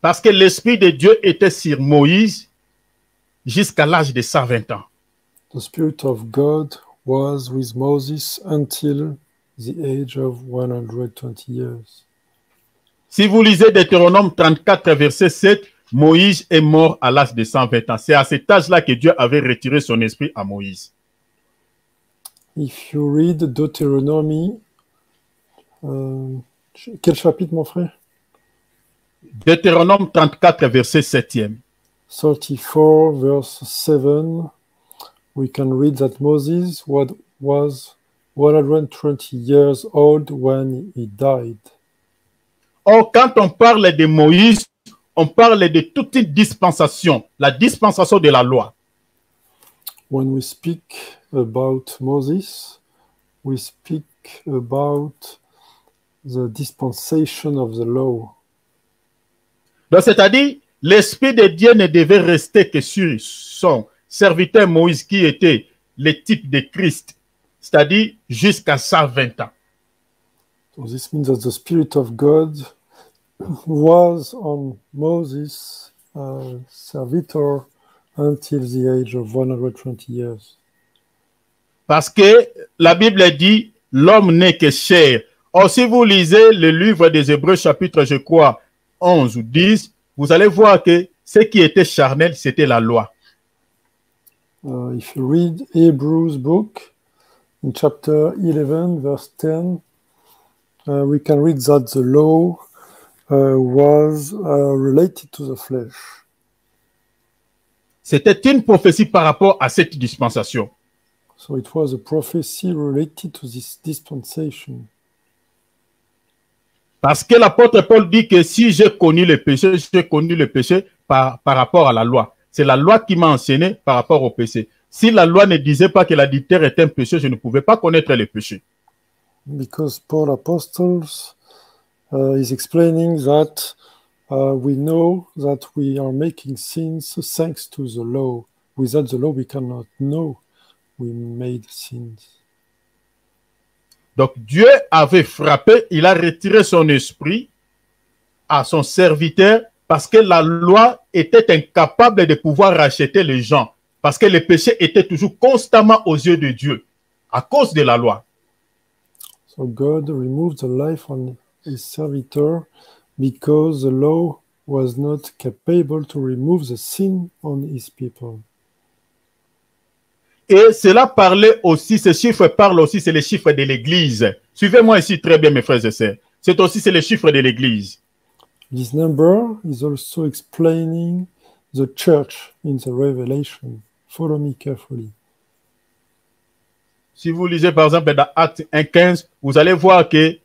[SPEAKER 1] Parce que l'Esprit de Dieu était sur Moïse jusqu'à l'âge de 120 ans.
[SPEAKER 2] The Spirit of God was with Moses until the age of 120 years.
[SPEAKER 1] Si vous lisez Deutéronome 34, verset 7, Moïse est mort à l'âge de 120 ans. C'est à cet âge-là que Dieu avait retiré son esprit à Moïse.
[SPEAKER 2] If you read Deuteronomy, quel chapitre, mon frère?
[SPEAKER 1] Deutéronome 34, verset 7e.
[SPEAKER 2] 34, verse 7, we can read that Moses was 120 years old when he died.
[SPEAKER 1] Or, quand on parle de Moïse, on parle de toute une dispensation, la dispensation de la loi.
[SPEAKER 2] When we speak about Moses, we speak about the dispensation of the law.
[SPEAKER 1] Donc, c'est-à-dire, l'Esprit de Dieu ne devait rester que sur son serviteur Moïse, qui était le type de Christ, c'est-à-dire jusqu'à 120 ans.
[SPEAKER 2] So this means that the Spirit of God was on Moses' servitor until the age of 120 years.
[SPEAKER 1] Parce que la Bible dit, l'homme n'est que chair. Or, si vous lisez le livre des Hébreux, chapitre, je crois, 11 ou 10, vous allez voir que ce qui était charnel, c'était la loi.
[SPEAKER 2] If you read Hebrews book, in chapter 11, verse 10, we can read that the law was related to the flesh.
[SPEAKER 1] C'était une prophétie par rapport à cette dispensation.
[SPEAKER 2] So it was a prophecy related to this dispensation.
[SPEAKER 1] Parce que l'apôtre Paul dit que si j'ai connu le péché par rapport à la loi. C'est la loi qui m'a enseigné par rapport au péché. Si la loi ne disait pas que l'adultère est un péché, je ne pouvais pas connaître le péché.
[SPEAKER 2] Because Paul Apostles is explaining that we know that we are making sins thanks to the law. Without the law, we cannot know we made sins.
[SPEAKER 1] Donc Dieu avait frappé, il a retiré son esprit à son serviteur parce que la loi était incapable de pouvoir racheter les gens. Parce que le péché était toujours constamment aux yeux de Dieu à cause de la loi.
[SPEAKER 2] So God removed the life on his servitor because the law was not capable to remove the sin on his people.
[SPEAKER 1] Et cela parlait aussi, ces chiffres parlent aussi, c'est les chiffres de l'Église. Suivez-moi ici très bien, mes frères et sœurs. C'est les chiffres de l'Église.
[SPEAKER 2] This number is also explaining the church in the Revelation. Follow me carefully.
[SPEAKER 1] Si vous lisez par exemple dans Actes 1:15, vous allez voir que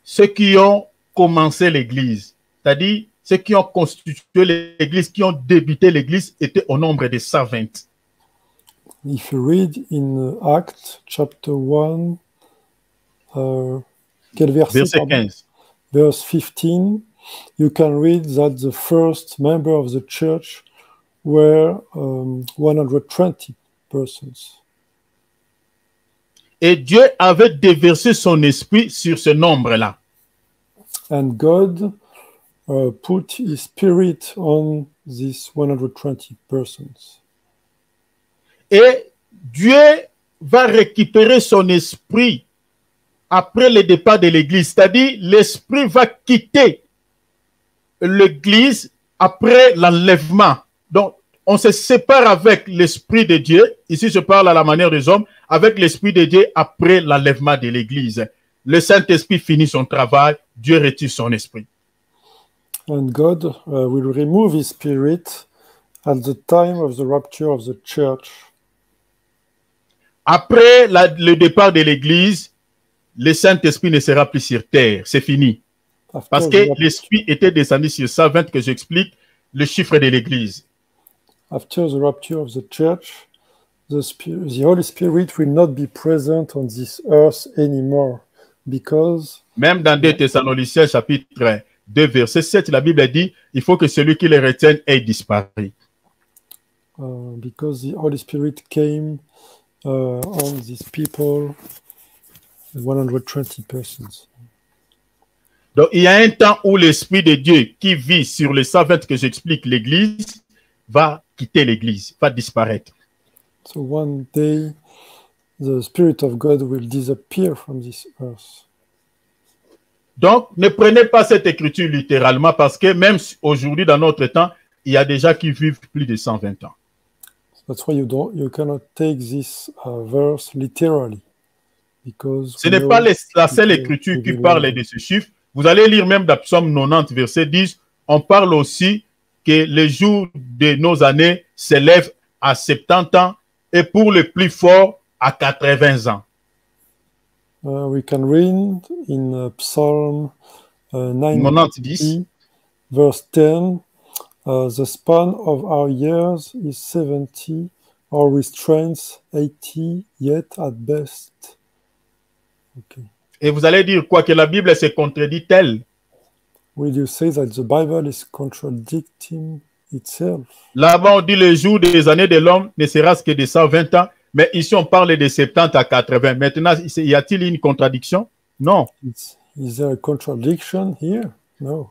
[SPEAKER 1] ceux qui ont commencé l'Église, c'est-à-dire ceux qui ont constitué l'Église, qui ont débuté l'Église, étaient au nombre de 120.
[SPEAKER 2] If you read in Acts chapter 1, quel verset?
[SPEAKER 1] Verset 15.
[SPEAKER 2] Verse 15, you can read that the first member of the church were 120 persons.
[SPEAKER 1] Et Dieu avait déversé son esprit sur ce nombre-là.
[SPEAKER 2] And God put his spirit on these 120 persons.
[SPEAKER 1] Et Dieu va récupérer son esprit après le départ de l'Église. C'est-à-dire, l'Esprit va quitter l'Église après l'enlèvement. Donc, on se sépare avec l'Esprit de Dieu. Ici, je parle à la manière des hommes, avec l'Esprit de Dieu après l'enlèvement de l'Église. Le Saint-Esprit finit son travail, Dieu retire son esprit.
[SPEAKER 2] And God will remove his spirit at the time of the rapture of the church.
[SPEAKER 1] Après le départ de l'Église, le Saint-Esprit ne sera plus sur terre. C'est fini. Parce que l'Esprit était descendu sur 120 que j'explique, le chiffre de l'Église.
[SPEAKER 2] After the rapture of the church, the Holy Spirit will not be present on this earth anymore, because
[SPEAKER 1] même dans 2 Thessaloniciens chapitre 2 verset 7, la Bible dit il faut que celui qui les retienne ait disparu.
[SPEAKER 2] Because the Holy Spirit came on these people, 120 persons.
[SPEAKER 1] Donc il y a un temps où l'Esprit de Dieu qui vit sur les 120 que j'explique l'Église va quitter l'Église, va disparaître.
[SPEAKER 2] So one day, the Spirit of God will disappear from this earth.
[SPEAKER 1] Donc, ne prenez pas cette écriture littéralement parce que même aujourd'hui, dans notre temps, il y a des gens qui vivent plus de 120 ans.
[SPEAKER 2] That's why you cannot take this verse literally. Because
[SPEAKER 1] ce n'est pas la seule écriture qui parle de ce chiffre. Vous allez lire même dans Psaume 90, verset 10, on parle aussi que les jours de nos années s'élèvent à 70 ans et pour le plus fort à 80 ans.
[SPEAKER 2] We can read in Psalm
[SPEAKER 1] 90,
[SPEAKER 2] verse 10, the span of our years is 70, our restraints 80, yet at best. Okay.
[SPEAKER 1] Et vous allez dire quoi? Que la Bible se contredit-elle?
[SPEAKER 2] Will you say that the Bible is contradicting itself?
[SPEAKER 1] Là-bas, on dit le jour des années de l'homme ne sera que de 120 ans, mais ici, on parle de 70 à 80. Maintenant, y a-t-il une contradiction? Non.
[SPEAKER 2] Is there a contradiction here? No.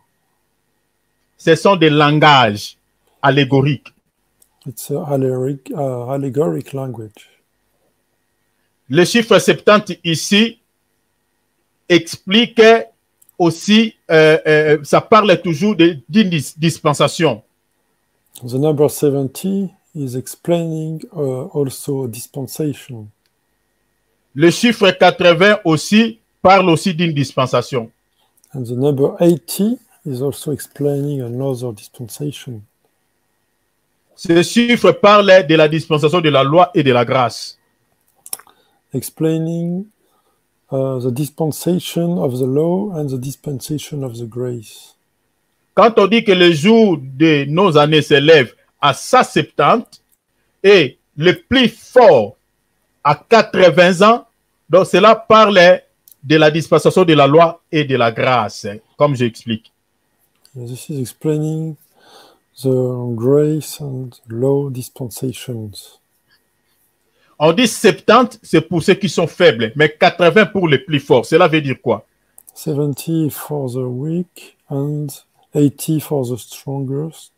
[SPEAKER 1] Ce sont des langages allégoriques.
[SPEAKER 2] It's an allegoric language.
[SPEAKER 1] Le chiffre 70 ici explique aussi, ça parle toujours d'une dispensation.
[SPEAKER 2] The number 70 is explaining also a dispensation.
[SPEAKER 1] Le chiffre 80 aussi parle aussi d'une dispensation.
[SPEAKER 2] And the number 80 is also explaining another dispensation.
[SPEAKER 1] Ce chiffre parle de la dispensation de la loi et de la grâce.
[SPEAKER 2] Explaining the dispensation of the law and the dispensation of the grace.
[SPEAKER 1] Quand on dit que le jour de nos années s'élève à 170 et le plus fort à 80 ans, donc cela parle de la dispensation de la loi et de la grâce, comme j'explique.
[SPEAKER 2] This is explaining the grace and law dispensations.
[SPEAKER 1] On dit 70, c'est pour ceux qui sont faibles, mais 80 pour les plus forts. Cela veut dire quoi?
[SPEAKER 2] 70 for the weak and 80 for the strongest.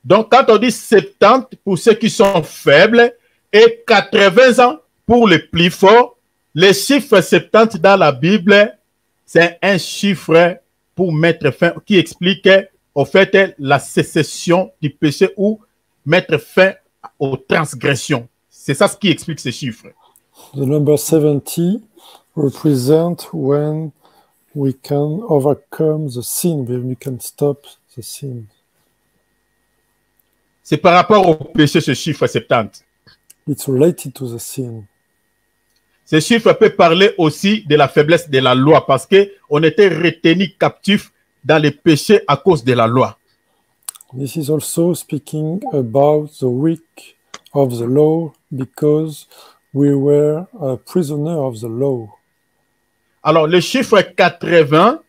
[SPEAKER 1] Donc, quand on dit 70 pour ceux qui sont faibles et 80 ans pour les plus forts, le chiffre 70 dans la Bible, c'est un chiffre pour mettre fin, qui explique au fait la sécession du péché ou mettre fin aux transgressions. C'est ça ce qui explique ces chiffres.
[SPEAKER 2] The number 70 represents when we can overcome the sin, when we can stop the sin.
[SPEAKER 1] C'est par rapport au péché, ce chiffre 70.
[SPEAKER 2] It's related to the sin.
[SPEAKER 1] Ce chiffre peut parler aussi de la faiblesse de la loi parce qu'on était retenu captif dans les péchés à cause de la loi.
[SPEAKER 2] This is also speaking about the weak of the law because we were a prisoner of the law.
[SPEAKER 1] Alors, le chiffre 80,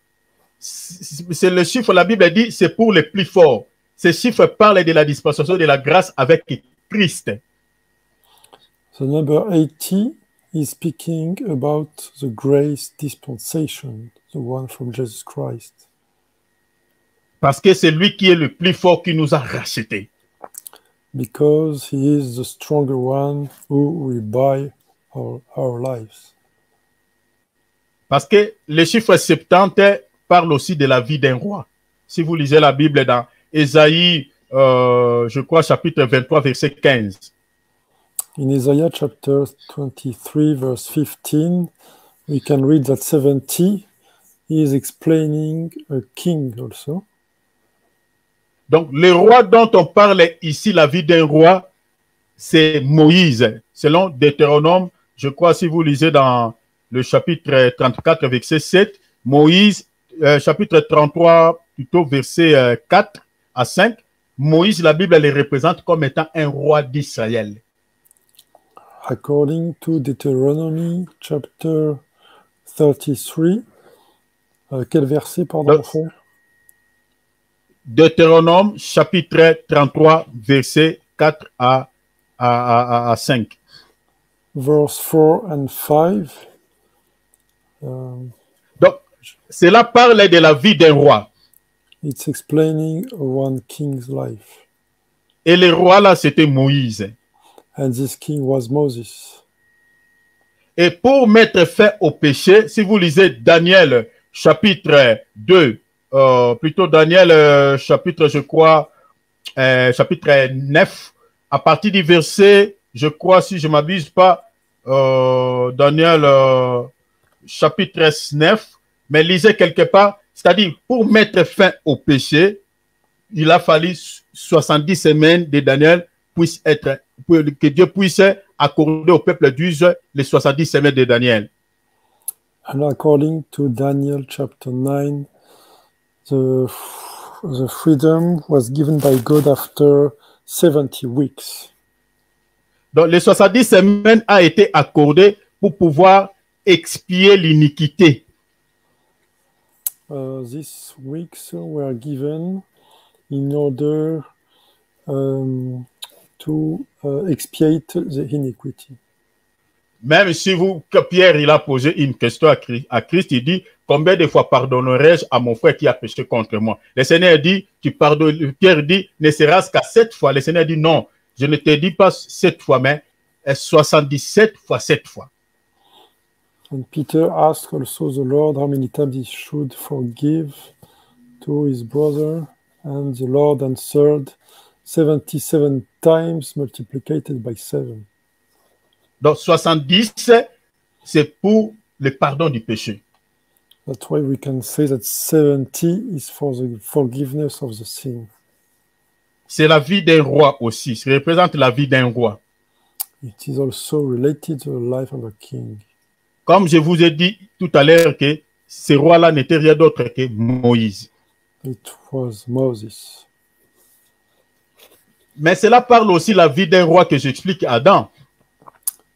[SPEAKER 1] c'est le chiffre, la Bible dit, c'est pour les plus forts. Ce chiffre parle de la dispensation de la grâce avec Christ.
[SPEAKER 2] The number 80 is speaking about the grace dispensation, the one from Jesus Christ.
[SPEAKER 1] Parce que c'est lui qui est le plus fort qui nous a rachetés.
[SPEAKER 2] Because he is the stronger one who will buy our lives.
[SPEAKER 1] Parce que le chiffre 70 parle aussi de la vie d'un roi. Si vous lisez la Bible dans Ésaïe, je crois, chapitre 23, verset 15.
[SPEAKER 2] In Isaiah chapter 23, verse 15, we can read that 70 is explaining a king also.
[SPEAKER 1] Donc, le roi dont on parle ici, la vie d'un roi, c'est Moïse. Selon Deutéronome, je crois, si vous lisez dans le chapitre 34, verset 7, Moïse, chapitre 33, plutôt verset 4 à 5, Moïse, la Bible le représente comme étant un roi d'Israël.
[SPEAKER 2] According to Deuteronomy chapter 33, quel verset, pardon, frère?
[SPEAKER 1] Deutéronome, chapitre 33, verset 4 à 5.
[SPEAKER 2] Verse 4 and 5.
[SPEAKER 1] Donc, cela parle de la vie d'un roi.
[SPEAKER 2] It's explaining one king's life.
[SPEAKER 1] Et le roi là, c'était Moïse.
[SPEAKER 2] And this king was Moses.
[SPEAKER 1] Et pour mettre fin au péché, si vous lisez Daniel, chapitre 2, plutôt Daniel, chapitre, je crois, chapitre 9, à partir du verset, je crois, si je ne m'abuse pas, Daniel, chapitre 9, mais lisez quelque part, c'est-à-dire, pour mettre fin au péché, il a fallu 70 semaines de Daniel puisse être, que Dieu puisse accorder au peuple juif les 70 semaines de Daniel.
[SPEAKER 2] And according to Daniel chapter 9, the freedom was given by God after 70 weeks.
[SPEAKER 1] Donc, les 70 semaines a été accordé pour pouvoir expier l'iniquité.
[SPEAKER 2] These weeks were given in order to expiate the iniquity.
[SPEAKER 1] Même si vous, que Pierre, il a posé une question à Christ, il dit, combien de fois pardonnerai-je à mon frère qui a péché contre moi? Le Seigneur dit, tu pardonnes. Pierre dit, ne sera-ce qu'à 7 fois. Le Seigneur dit, non, je ne te dis pas 7 fois, mais 77 fois 7 fois.
[SPEAKER 2] And Peter asked also the Lord how many times he should forgive to his brother, and the Lord answered, 77 times multiplied by 7.
[SPEAKER 1] Donc 70, c'est pour le pardon du péché.
[SPEAKER 2] That's why we can say that 70 is for the forgiveness of the sin.
[SPEAKER 1] C'est la vie d'un roi aussi. Ça représente la vie d'un roi.
[SPEAKER 2] It is also related to the life of a king.
[SPEAKER 1] Comme je vous ai dit tout à l'heure que ce roi-là n'était rien d'autre que Moïse.
[SPEAKER 2] It was Moses.
[SPEAKER 1] Mais cela parle aussi de la vie d'un roi que j'explique à Adam.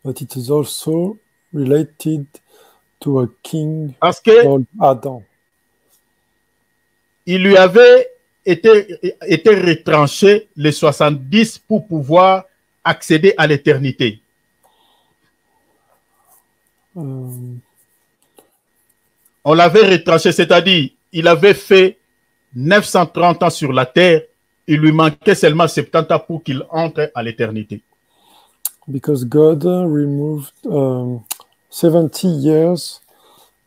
[SPEAKER 2] But it is also related to a king
[SPEAKER 1] Parce que
[SPEAKER 2] called Adam.
[SPEAKER 1] il lui avait été retranché les 70 pour pouvoir accéder à l'éternité. On l'avait retranché, c'est-à-dire il avait fait 930 ans sur la terre, il lui manquait seulement 70 ans pour qu'il entre à l'éternité.
[SPEAKER 2] Because God removed 70 years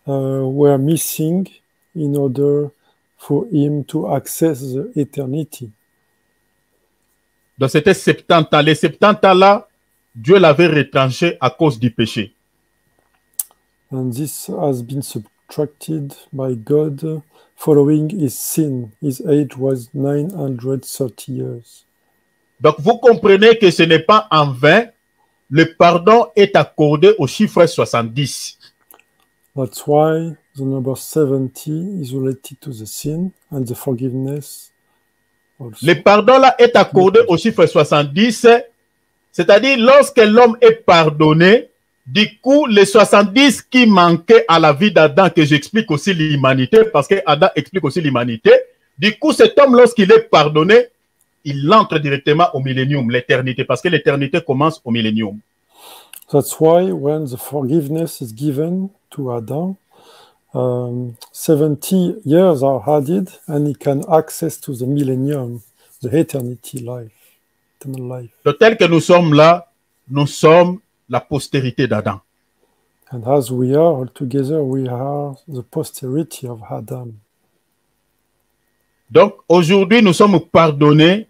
[SPEAKER 2] were missing in order for him to access the eternity.
[SPEAKER 1] Donc c'était 70 ans. Les 70 ans-là, Dieu l'avait retranché à cause du péché.
[SPEAKER 2] And this has been subtracted by God following his sin. His age was 930 years.
[SPEAKER 1] Donc vous comprenez que ce n'est pas en vain, le pardon est accordé au chiffre 70.
[SPEAKER 2] That's why the number 70 is related to the sin and the forgiveness also.
[SPEAKER 1] Le pardon là est accordé au chiffre 70, c'est-à-dire lorsque l'homme est pardonné, du coup, les 70 qui manquaient à la vie d'Adam, que j'explique aussi l'humanité, parce que Adam explique aussi l'humanité, du coup, cet homme, lorsqu'il est pardonné, il entre directement au millénium, l'éternité, parce que l'éternité commence au millénium.
[SPEAKER 2] That's why when the forgiveness is given to Adam, 70 years are added and he can access to the millennium, the eternity life, eternal life.
[SPEAKER 1] Donc, tel que nous sommes là, nous sommes la postérité d'Adam.
[SPEAKER 2] And as we are all together, we are the posterity of Adam.
[SPEAKER 1] Donc aujourd'hui, nous sommes pardonnés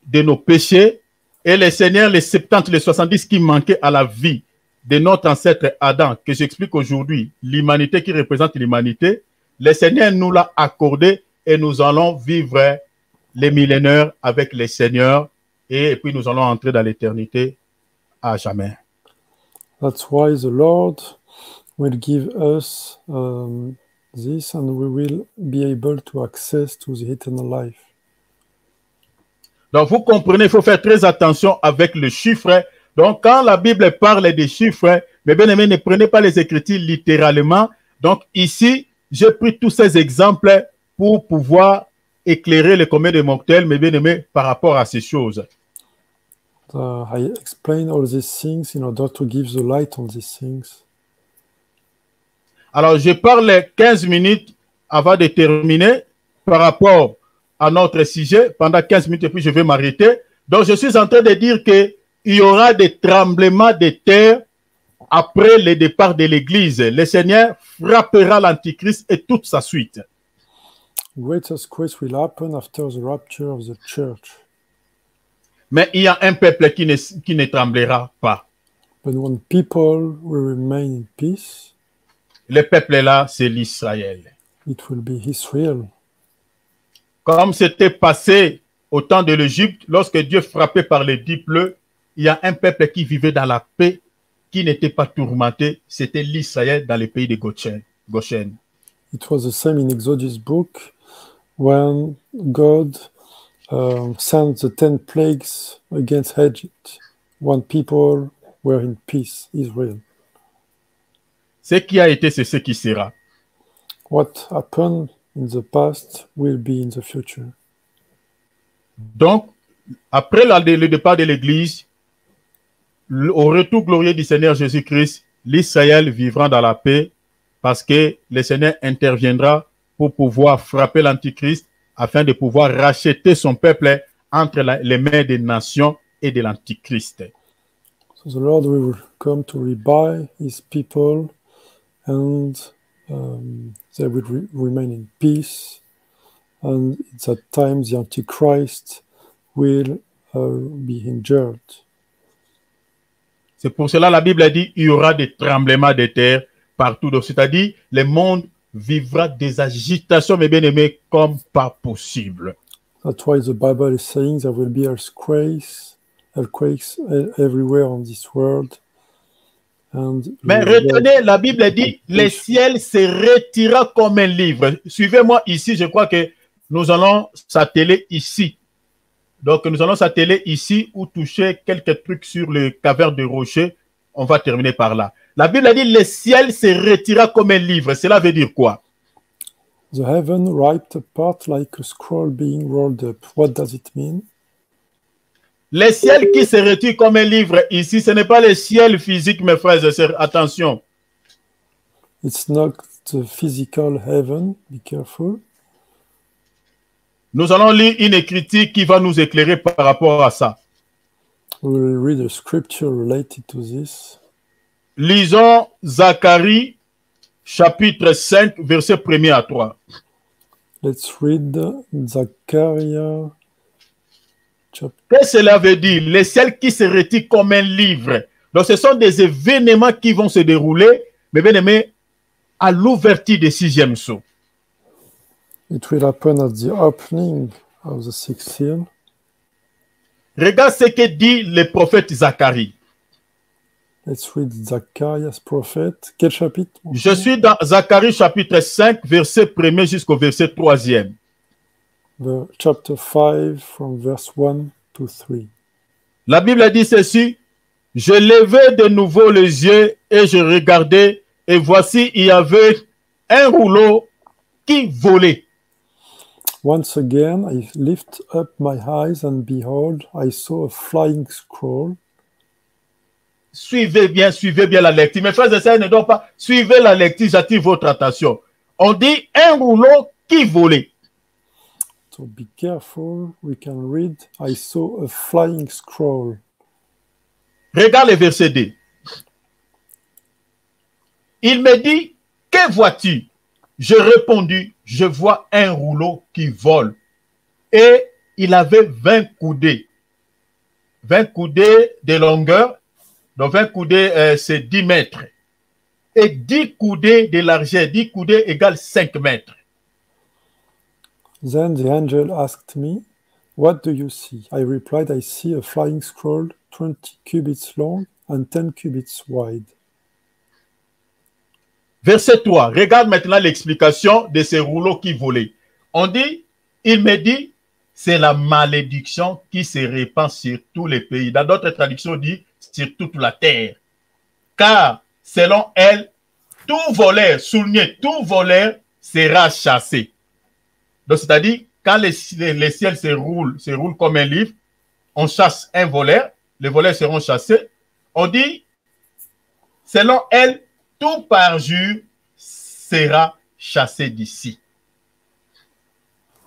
[SPEAKER 1] de nos péchés et le Seigneur, les 70, les 70 qui manquaient à la vie de notre ancêtre Adam, que j'explique aujourd'hui, l'humanité qui représente l'humanité, le Seigneur nous l'a accordé et nous allons vivre les millénaires avec le Seigneur et puis nous allons entrer dans l'éternité à jamais.
[SPEAKER 2] That's why the Lord will give us this, and we will be able to access to the eternal life.
[SPEAKER 1] Donc vous comprenez, il faut faire très attention avec le chiffre. Donc quand la Bible parle des chiffres, mes bien-aimés, ne prenez pas les Écritures littéralement. Donc ici, j'ai pris tous ces exemples pour pouvoir éclairer les communs des mortels, mes bien-aimés, par rapport à ces choses.
[SPEAKER 2] I explain all these things in order to give the light on these things.
[SPEAKER 1] Alors, je parle 15 minutes avant de terminer par rapport à notre sujet, pendant 15 minutes, et puis je vais m'arrêter. Donc, je suis en train de dire qu'il y aura des tremblements de terre après le départ de l'Église. Le Seigneur frappera l'Antichrist et toute sa suite.
[SPEAKER 2] Great earthquakes will happen after the rapture of the church.
[SPEAKER 1] Mais il y a un peuple qui ne tremblera pas.
[SPEAKER 2] But when people will remain in peace,
[SPEAKER 1] Le peuple là, c'est l'Israël.
[SPEAKER 2] it will be Israel.
[SPEAKER 1] Comme c'était passé au temps de l'Égypte, lorsque Dieu frappait par les 10 plaies, il y a un peuple qui vivait dans la paix, qui n'était pas tourmenté. C'était l'Israël dans le pays de Goshen.
[SPEAKER 2] It was the same in Exodus book when God sent the 10 plagues against Egypt when people were in peace, Israel.
[SPEAKER 1] Ce qui a été, c'est ce qui sera.
[SPEAKER 2] What happened in the past will be in the future.
[SPEAKER 1] Donc, après le départ de l'Église, au retour glorieux du Seigneur Jésus-Christ, l'Israël vivra dans la paix parce que le Seigneur interviendra pour pouvoir frapper l'Antichrist afin de pouvoir racheter son peuple entre les mains des nations et de l'Antichrist.
[SPEAKER 2] So the Lord will come to rebuy his people, and they will remain in peace. And at that time, the Antichrist will be injured.
[SPEAKER 1] C'est pour cela que la Bible a dit qu'il y aura des tremblements de terre partout. C'est-à-dire, le monde vivra des agitations, mes bien-aimés, comme pas possible.
[SPEAKER 2] That's why the Bible is saying there will be earthquakes everywhere on this world. And
[SPEAKER 1] Mais retenez, la Bible dit, le ciel se retira comme un livre. Suivez-moi ici, je crois que nous allons s'atteler ici. Donc, nous allons s'atteler ici ou toucher quelques trucs sur le caverne de rocher. On va terminer par là. La Bible a dit, le ciel se retira comme un livre. Cela veut dire quoi?
[SPEAKER 2] The heaven ripped apart like a scroll being rolled up. What does it mean?
[SPEAKER 1] Le ciel qui se retire comme un livre ici, ce n'est pas le ciel physique, mes frères et sœurs. Attention.
[SPEAKER 2] It's not the physical heaven. Be careful.
[SPEAKER 1] Nous allons lire une écriture qui va nous éclairer par rapport à ça.
[SPEAKER 2] We will read a scripture related to this.
[SPEAKER 1] Lisons Zacharie, chapitre 5, verset 1er à 3.
[SPEAKER 2] Let's read Zachariah chapter.
[SPEAKER 1] Qu'est-ce que cela veut dire? Le ciel qui se retire comme un livre. Donc, ce sont des événements qui vont se dérouler, mais bien aimé, à l'ouverture des 6e sceaux.
[SPEAKER 2] It will happen at the opening of the 6th seal.
[SPEAKER 1] Regarde ce que dit le prophète Zacharie.
[SPEAKER 2] Let's read Zacharias prophet. Quel chapitre?
[SPEAKER 1] Je suis dans Zacharie chapitre 5, verset 1er jusqu'au verset 3e.
[SPEAKER 2] The chapter 5 from verse 1 to 3.
[SPEAKER 1] La Bible dit ceci. Je levai de nouveau les yeux et je regardais, et voici, il y avait un rouleau qui volait.
[SPEAKER 2] Once again, I lift up my eyes, and behold, I saw a flying scroll.
[SPEAKER 1] Suivez bien la lecture. Mes frères et sœurs, ne doivent pas. Suivez la lecture, j'attire votre attention. On dit un rouleau qui volait.
[SPEAKER 2] So be careful, we can read, I saw a flying scroll.
[SPEAKER 1] Regarde le verset 2. Il me dit, que vois-tu? Je répondis, je vois un rouleau qui vole. Et il avait 20 coudées. 20 coudées de longueur. Donc 20 coudées, c'est 10 mètres. Et 10 coudées de largeur. 10 coudées égale 5 mètres.
[SPEAKER 2] Then the angel asked me, "What do you see?" I replied, "I see a flying scroll 20 cubits long and 10 cubits wide."
[SPEAKER 1] Verset 3. Regarde maintenant l'explication de ces rouleaux qui volaient. On dit, il me dit, c'est la malédiction qui se répand sur tous les pays. Dans d'autres traductions, on dit sur toute la terre. Car, selon elle, tout voleur, souligné, tout voleur sera chassé. Donc, c'est-à-dire, quand les ciels se roulent comme un livre, on chasse un voleur, les voleurs seront chassés. On dit, selon elle, tout parjure sera chassé d'ici.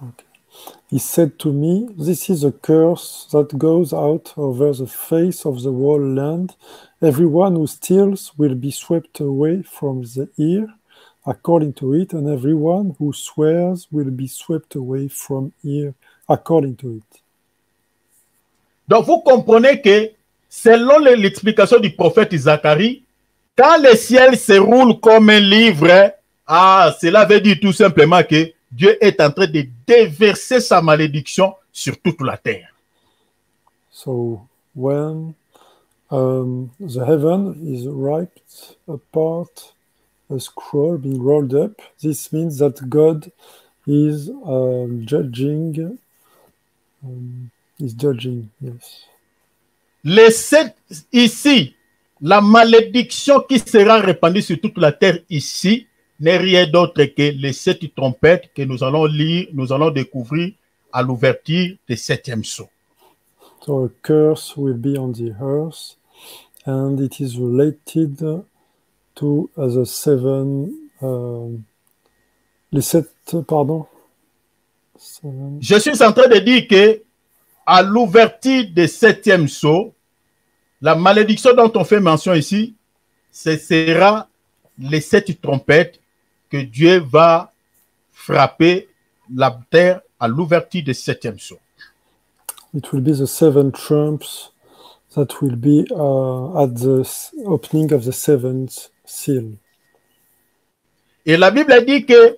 [SPEAKER 2] Okay. He said to me, "This is a curse that goes out over the face of the whole land. Everyone who steals will be swept away from the ear, according to it, and everyone who swears will be swept away from ear, according to it."
[SPEAKER 1] Donc, vous comprenez que, selon l'explication du prophète Zacharie, quand le ciel se roule comme un livre, cela veut dire tout simplement que Dieu est en train de déverser sa malédiction sur toute la terre.
[SPEAKER 2] So when the heaven is ripped apart, a scroll being rolled up, this means that God is judging.
[SPEAKER 1] Yes. Ici, la malédiction qui sera répandue sur toute la terre ici n'est rien d'autre que les 7 trompettes que nous allons lire, nous allons découvrir à l'ouverture des 7e sceaux.
[SPEAKER 2] So a curse will be on the earth, and it is related to the 7, les 7, pardon. 7.
[SPEAKER 1] Je suis en train de dire que à l'ouverture des 7e sceaux, la malédiction dont on fait mention ici, ce sera les 7 trompettes que Dieu va frapper la terre à l'ouverture des 7e sceaux.
[SPEAKER 2] It will be the 7 trumps that will be at the opening of the 7th seal.
[SPEAKER 1] Et la Bible dit que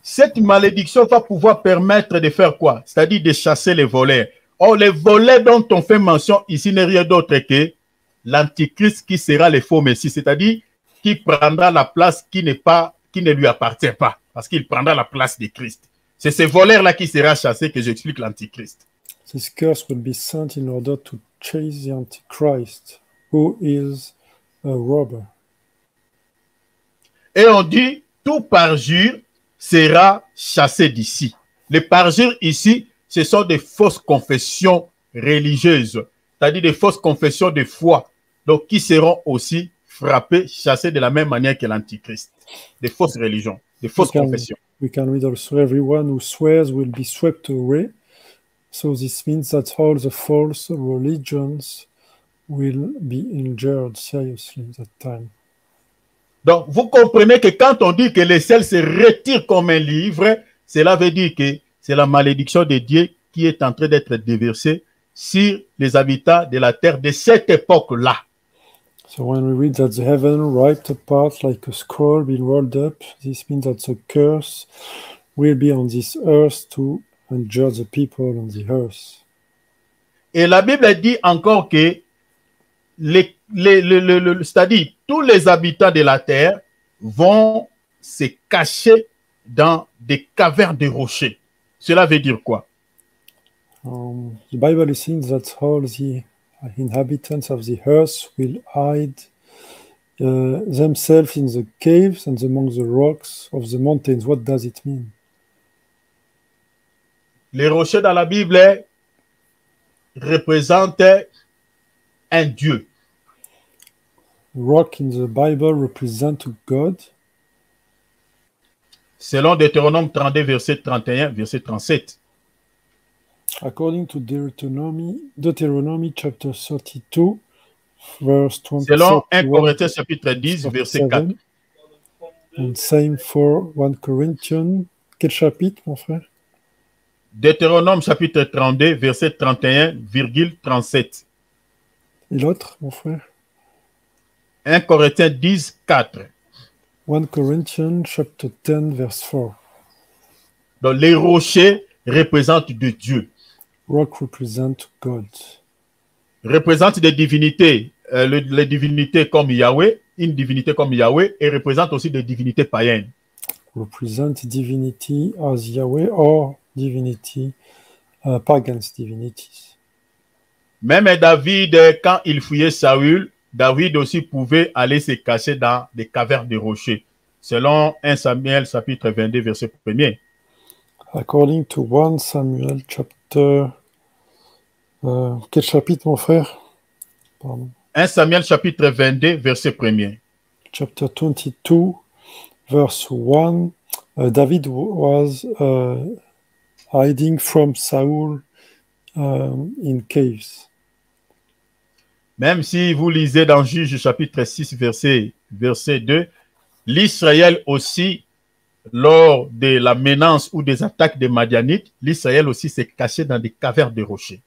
[SPEAKER 1] cette malédiction va pouvoir permettre de faire quoi? C'est-à-dire de chasser les voleurs. Or, les voleurs dont on fait mention ici n'est rien d'autre que l'antichrist qui sera le faux messie, c'est-à-dire qui prendra la place qui ne lui appartient pas, parce qu'il prendra la place de Christ. C'est ces voleurs-là qui sera chassé que j'explique l'antichrist.
[SPEAKER 2] This curse will be sent in order to chase the antichrist, who is a robber.
[SPEAKER 1] Et on dit, tout parjure sera chassé d'ici. Les parjures ici, ce sont des fausses confessions religieuses, c'est-à-dire des fausses confessions de foi, donc qui seront aussi frappées, chassées de la même manière que l'antichrist. Des fausses religions, des fausses confessions.
[SPEAKER 2] We can read also, everyone who swears will be swept away. So this means that all the false religions will be injured seriously at that time.
[SPEAKER 1] Donc, vous comprenez que quand on dit que le ciel se retire comme un livre, cela veut dire que c'est la malédiction de Dieu qui est en train d'être déversée sur les habitants de la terre de cette époque-là.
[SPEAKER 2] So when we read that the heaven ripped apart like a scroll being rolled up, this means that the curse will be on this earth to injure the people on the earth.
[SPEAKER 1] Et la Bible dit encore que c'est-à-dire tous les habitants de la terre vont se cacher dans des cavernes de rochers. Cela veut dire quoi?
[SPEAKER 2] The Bible is saying that all the inhabitants of the earth will hide themselves in the caves and among the rocks of the mountains. What does it mean?
[SPEAKER 1] Les rochers dans la Bible représentent un Dieu.
[SPEAKER 2] Rock in the Bible represent God.
[SPEAKER 1] Selon Deutéronome 32, verset 31, verset 37.
[SPEAKER 2] According to Deuteronomy chapter 32, verse 27.
[SPEAKER 1] Selon 1 Corinthiens chapitre 10, verset 4.
[SPEAKER 2] And same for 1 Corinthians. Quel chapitre, mon frère?
[SPEAKER 1] Deutéronome chapitre 32, verset 31,37.
[SPEAKER 2] Et l'autre, mon frère?
[SPEAKER 1] 1 Corinthiens 10, 4.
[SPEAKER 2] 1 Corinthians chapter 10, verse 4.
[SPEAKER 1] Donc, les rochers représentent de Dieu.
[SPEAKER 2] Rock represent God.
[SPEAKER 1] Représentent des divinités. Les divinités comme Yahweh, une divinité comme Yahweh, et représentent aussi des divinités païennes.
[SPEAKER 2] Represent divinity as Yahweh or divinity, pagan's divinities.
[SPEAKER 1] Même David, quand il fouillait Saül, David aussi pouvait aller se cacher dans des cavernes de rochers, selon 1 Samuel chapitre 22, verset 1er.
[SPEAKER 2] According to 1 Samuel chapter... quel chapitre, mon frère? Pardon.
[SPEAKER 1] 1 Samuel chapitre 22, verset 1er.
[SPEAKER 2] Chapter 22, verse 1. David was hiding from Saul in caves.
[SPEAKER 1] Même si vous lisez dans Juge chapitre 6, verset 2, l'Israël aussi, lors de la menace ou des attaques des Madianites, l'Israël aussi s'est caché dans des cavernes de rochers.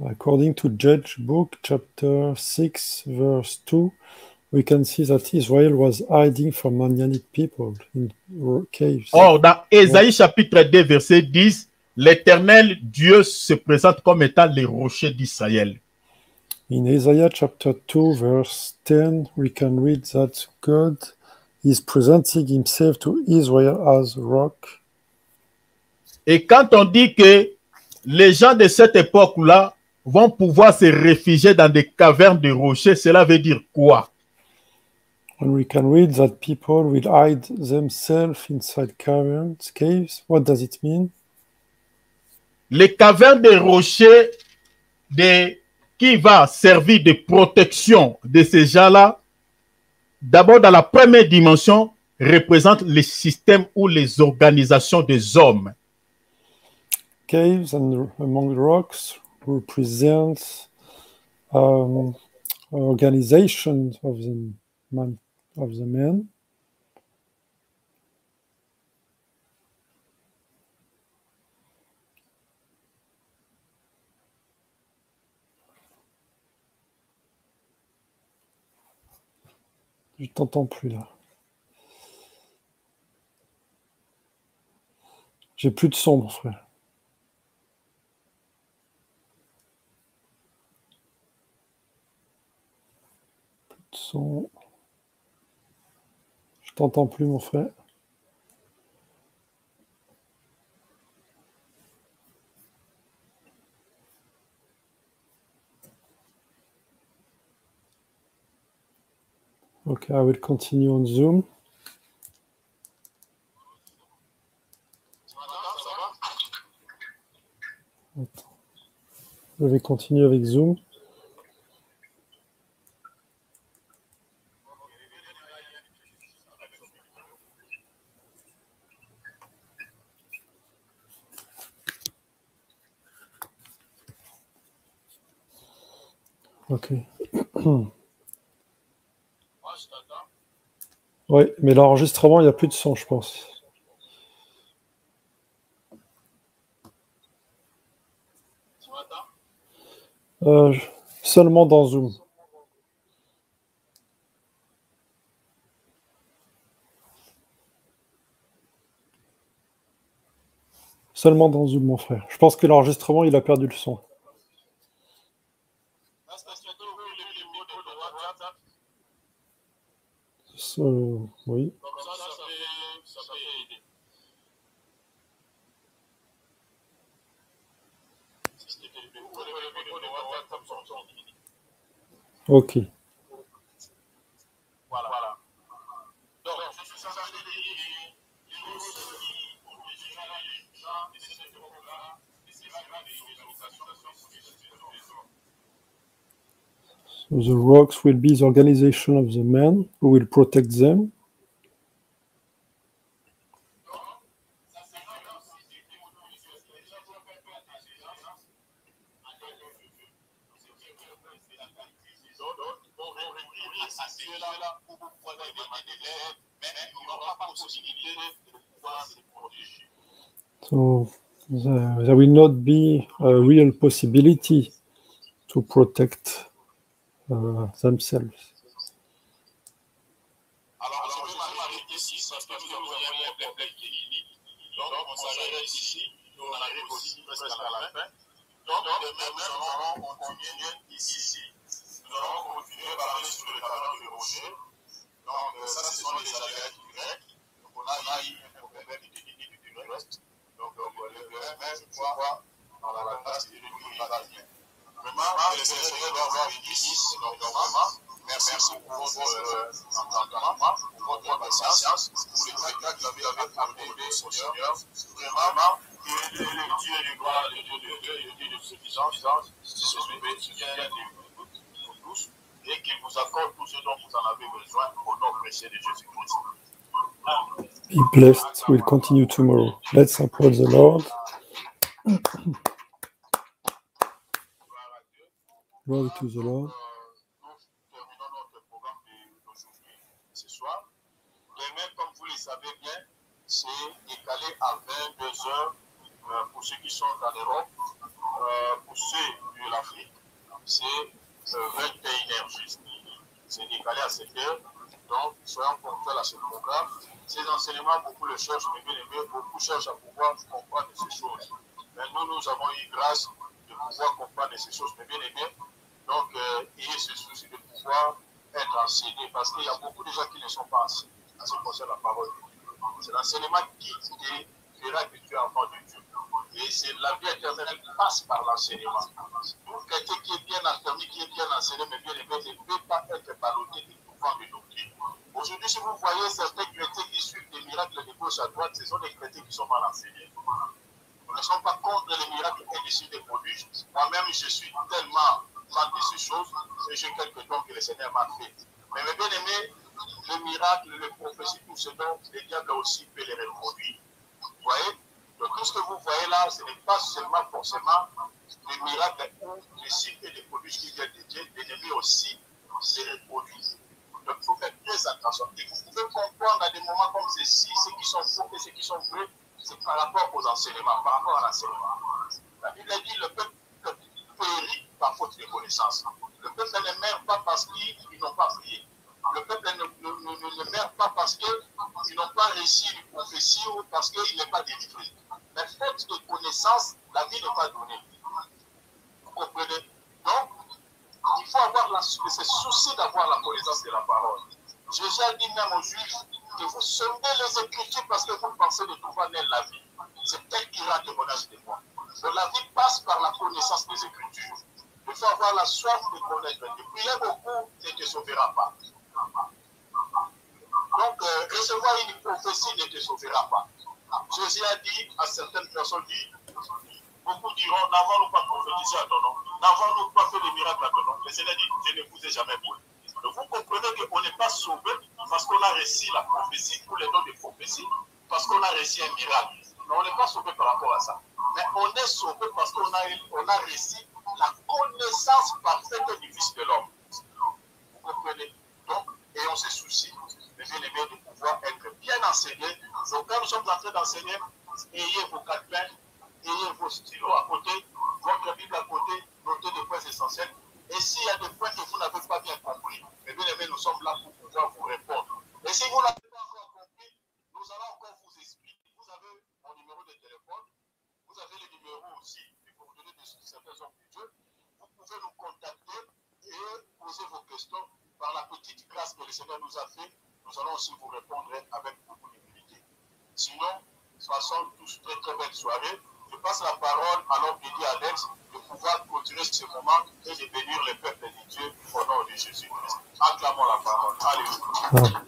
[SPEAKER 2] According to Judge book, chapter 6, verse 2, we can see that Israel was hiding from Madianite people in caves.
[SPEAKER 1] Or, dans Ésaïe chapitre 2, verset 10, l'Éternel Dieu se présente comme étant les rochers d'Israël.
[SPEAKER 2] In Isaiah chapter 2, verse 10, we can read that God is presenting himself to Israel as rock.
[SPEAKER 1] Et quand on dit que les gens de cette époque-là vont pouvoir se réfugier dans des cavernes de rochers, cela veut dire quoi?
[SPEAKER 2] When we can read that people will hide themselves inside caves, what does it mean?
[SPEAKER 1] Les cavernes de rochers qui va servir de protection de ces gens-là, d'abord dans la première dimension, représentent les systèmes ou les organisations des hommes.
[SPEAKER 2] Caves and among rocks represent organization of the men. Je t'entends plus là. J'ai plus de son, mon frère. Plus de son. Je t'entends plus, mon frère. Okay, I will continue on Zoom. Attends. Je vais continuer avec Zoom. Ok. Oui, mais l'enregistrement, il n'y a plus de son, je pense. Seulement dans Zoom. Seulement dans Zoom, mon frère. Je pense que l'enregistrement, il a perdu le son. Oui. Ok. So the rocks will be the organization of the men who will protect them.
[SPEAKER 5] possibilité de pouvoir se protéger.
[SPEAKER 2] So there will not be a real possibility to protect themselves.
[SPEAKER 5] Alors, je vais m'arrêter ici parce que nous avons un problème qui est limite. Donc, on s'arrête ici. Nous, on arrive aussi presque à la fin. Donc, demain, nous allons continuer ici. Nous allons continuer à parler sur le talent du rocher. Donc, ça, ce sont les aléas du grec. Donc, on a eu un problème du grec. Donc, demain, je crois, dans la classe, il va bien. Vraiment, les Seigneurs doivent bénir. Donc, vraiment, merci pour votre entendement, pour votre patience, pour les tracas que vous avez accordés au Seigneur. Vraiment, que le Dieu du gloire, le Dieu de Dieu, le Dieu de suffisance, se souvienne de vous tous et qu'il vous accorde tout ce dont vous en avez besoin au nom précieux de Jésus-Christ.
[SPEAKER 2] Be blessed. We'll continue tomorrow. Let's applaud the Lord. Glory to the Lord.
[SPEAKER 5] Nous terminons notre programme d'aujourd'hui, ce soir. Demain, comme vous le savez bien, c'est décalé à 22h pour ceux qui sont en Europe. Pour ceux de l'Afrique, c'est 21h juste. C'est décalé à 7h. Donc, soyons ponctuels à ce programme. Ces enseignements, beaucoup le cherchent, mais bien aimé, beaucoup cherchent à pouvoir comprendre ces choses. Mais nous avons eu grâce de pouvoir comprendre ces choses, mais bien aimé. Donc, ayez ce souci de pouvoir être enseigné, parce qu'il y a beaucoup de gens qui ne sont pas enseignés en ce qui concerne la parole de Dieu. C'est l'enseignement qui te fera que tu es enfant de Dieu. Et c'est la vie éternelle qui passe par l'enseignement. Tout quelqu'un qui est bien enseigné, qui est bien enseigné, mais bien aimé, ne peut pas être ballotté de courant de doctrine. Aujourd'hui, si vous voyez certains chrétiens qui suivent des miracles de gauche à droite, ce sont des chrétiens qui sont mal enseignés. Nous ne sommes pas contre les miracles et les signes des prodiges. Moi-même, je suis tellement fan de ces choses et j'ai quelques dons que le Seigneur m'a fait. Mais mes bien-aimés, le miracle, les prophéties, tout ce dont le diable aussi peut les reproduire. Vous voyez? Donc tout ce que vous voyez là, ce n'est pas seulement forcément les miracles ou les signes et les prodiges qui viennent de Dieu, l'ennemi aussi se reproduisent. Donc il faut faire très attention. Et vous pouvez comprendre à des moments comme ceci, ceux qui sont faux et ceux qui sont vrais, c'est par rapport aux enseignements, par rapport à l'enseignement. La Bible dit le peuple périt par faute de connaissance. Le peuple ne meurt pas parce qu'ils n'ont pas prié. Le peuple ne meurt pas parce qu'ils n'ont pas réussi une prophétie ou parce qu'il n'est pas délivré. Mais faute de connaissance, la vie n'est pas donnée. Vous comprenez? Donc, il faut avoir ce souci d'avoir la connaissance de la parole. Jésus a dit même aux Juifs que vous sondez les Écritures parce que vous pensez de trouver en elle la vie. C'est elle qui rend témoignage de moi. Donc la vie passe par la connaissance des Écritures. Il faut avoir la soif de connaître. De prier beaucoup ne te sauvera pas. Donc, recevoir une prophétie ne te sauvera pas. Jésus a dit à certaines personnes, beaucoup diront, n'avons-nous pas prophétisé à ton nom? N'avons-nous pas fait des miracles à ton nom? Le Seigneur dit, je ne vous ai jamais voué. Donc vous comprenez qu'on n'est pas sauvé parce qu'on a reçu la prophétie, ou les noms de prophétie, parce qu'on a reçu un miracle. Mais on n'est pas sauvé par rapport à ça. Mais on est sauvé parce qu'on a reçu la connaissance parfaite du Fils de l'homme. Vous comprenez? Donc, ayons ce souci, les bien-aimés, de pouvoir être bien enseignés. Donc quand nous sommes en train d'enseigner, ayez vos calepins, ayez vos stylos à côté, votre Bible à côté, notez des points essentiels. Et s'il y a des points que vous n'avez pas bien compris, mes bien-aimés, nous sommes là pour pouvoir vous répondre. Et si vous n'avez pas encore compris, nous allons encore vous expliquer. Vous avez mon numéro de téléphone, vous avez le numéro aussi des coordonnées de certains hommes de Dieu. Vous pouvez nous contacter et poser vos questions par la petite grâce que le Seigneur nous a fait. Nous allons aussi vous répondre avec beaucoup d'humilité. Sinon, passons tous très très belle soirée. Je passe la parole à l'homme dédié à Alex de pouvoir continuer ce moment et de bénir le peuple de Dieu au nom de Jésus-Christ. Acclamons la parole. Alléluia.